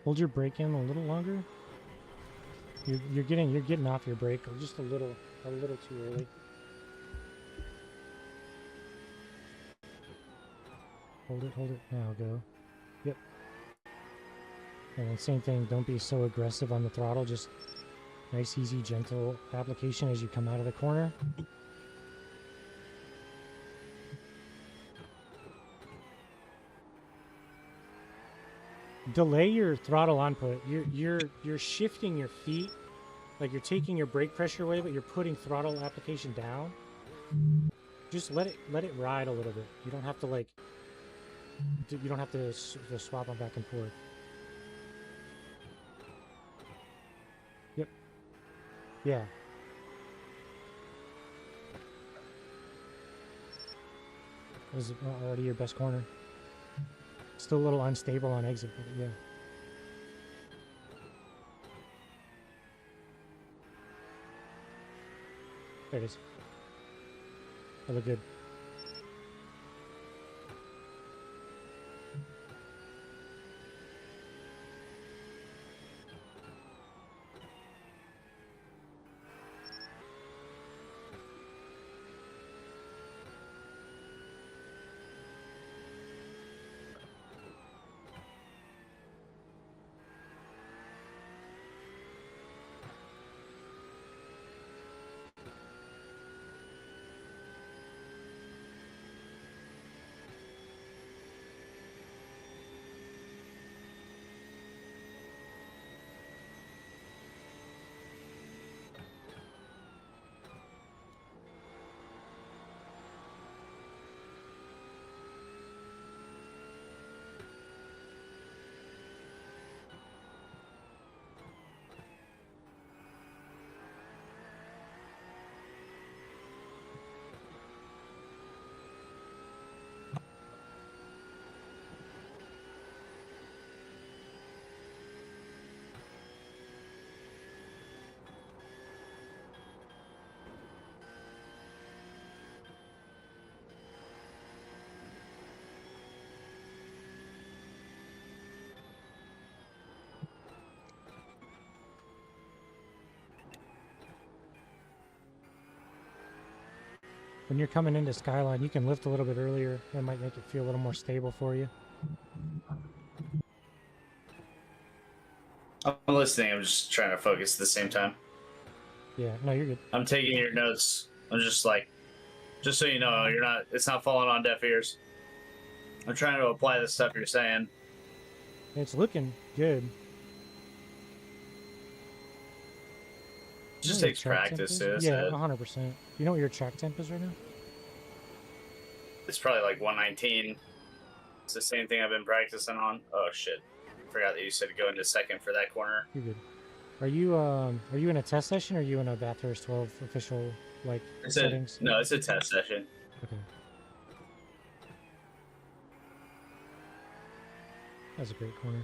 Hold your brake in a little longer. You're getting off your brake just a little too early. Hold it. Now go. Yep. And then same thing. Don't be so aggressive on the throttle. Just nice, easy, gentle application as you come out of the corner. Delay your throttle onput. You're shifting your feet, like you're taking your brake pressure away, but you're putting throttle application down. Just let it ride a little bit. You don't have to swap them back and forth. Yep. Yeah. This is already your best corner. Still a little unstable on exit, but yeah. There it is. That look good. When you're coming into Skyline, you can lift a little bit earlier. That might make it feel a little more stable for you. I'm listening. I'm just trying to focus at the same time. Yeah, no, you're good. I'm taking your notes. I'm just like, just so you know, it's not falling on deaf ears. I'm trying to apply the stuff you're saying. It's looking good. It just takes practice, too. Yeah, 100%. You know what your track temp is right now? It's probably like 119. It's the same thing I've been practicing on. Oh, shit. Forgot that you said go into second for that corner. You're good. Are you in a test session or are you in a Bathurst 12 official settings? No, it's a test session. Okay. That's a great corner.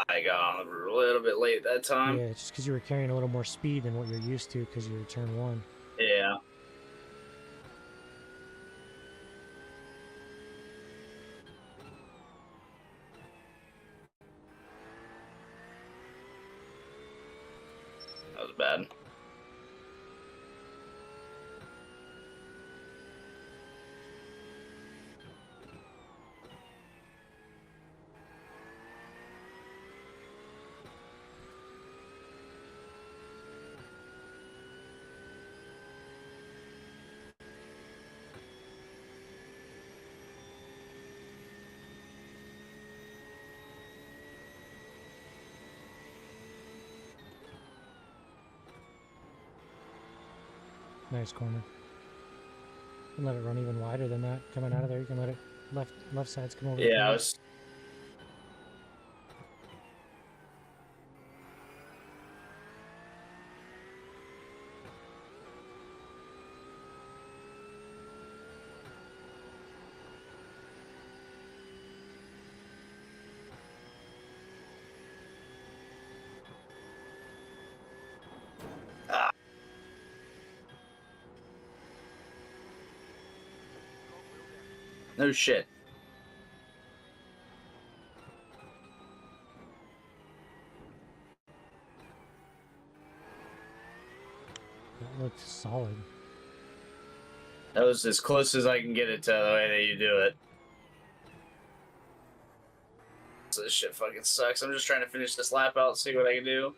I got on a little bit late that time. Yeah, just because you were carrying a little more speed than what you're used to because you're turn 1. Yeah. That was bad. Nice corner. You can let it run even wider than that. Coming out of there, you can let it left sides come over. Yeah, I the was. Ah. No shit. That looked solid. That was as close as I can get it to the way that you do it. So this shit fucking sucks. I'm just trying to finish this lap out, see what I can do.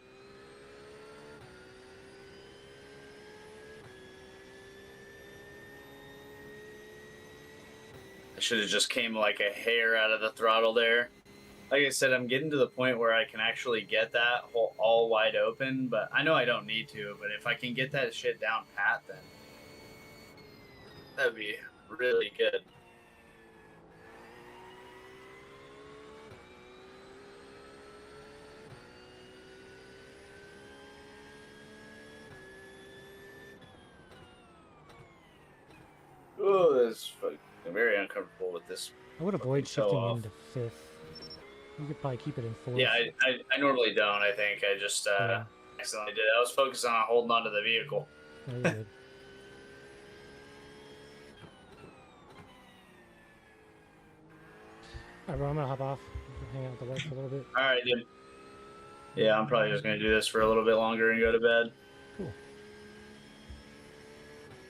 I should have just came like a hair out of the throttle there. Like I said, I'm getting to the point where I can actually get that whole all wide open, but I know I don't need to. But if I can get that shit down pat, then that'd be really good. Oh, that's fucking very uncomfortable with this. I would avoid Fucking toe shifting off. into fifth. You could probably keep it in fourth. Yeah, I normally don't. I think I just Yeah. accidentally did. I was focused on holding onto the vehicle. No, you're good. Alright, bro, I'm gonna hop off. Hang out with the wife for a little bit. All right, dude. Yeah, I'm probably just gonna do this for a little bit longer and go to bed. Cool.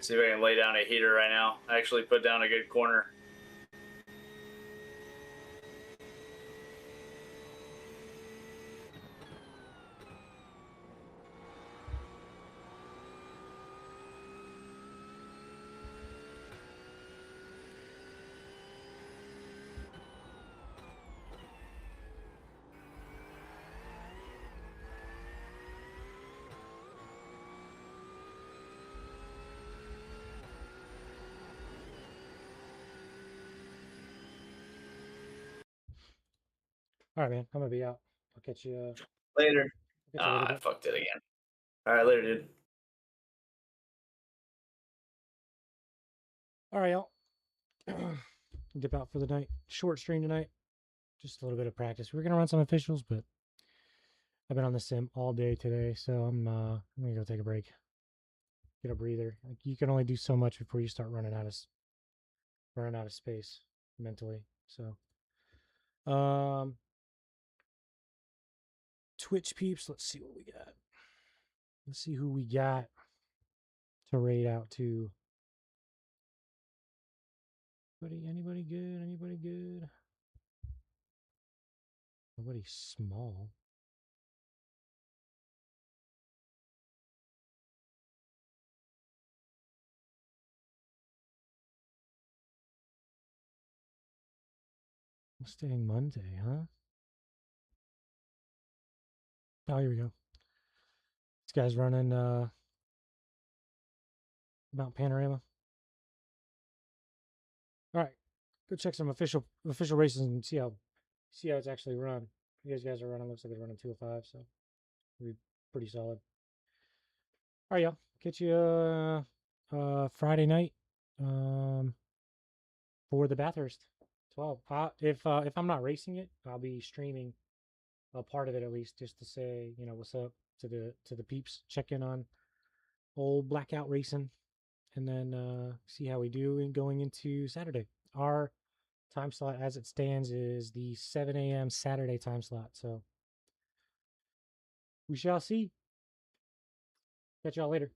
See if I can lay down a heater right now. I actually put down a good corner. Alright, man. I'm gonna be out. I'll catch you. Later. I'll catch you later, I bro. fucked it again. All right, later, dude. Alright, y'all. Dip out for the night. Short stream tonight. Just a little bit of practice. We're gonna run some officials, but I've been on the sim all day today, so I'm gonna go take a break. Get a breather. Like, you can only do so much before you start running out of space mentally. So Twitch peeps, let's see what we got. Let's see who we got to raid out to. Anybody good? Anybody good? Nobody small. Mustang Monday, huh? Oh, here we go. This guy's running Mount Panorama. All right, go check some official races and see how it's actually run. You guys are running. Looks like they're running 205, so it'll be pretty solid. All right, y'all. Catch you Friday night for the Bathurst 12. If I'm not racing it, I'll be streaming a part of it at least, just to say, you know, what's up to the peeps. Check in on old Blackout Racing, and then see how we do in going into Saturday. Our time slot as it stands is the 7 a.m. Saturday time slot. So we shall see. Catch y'all later.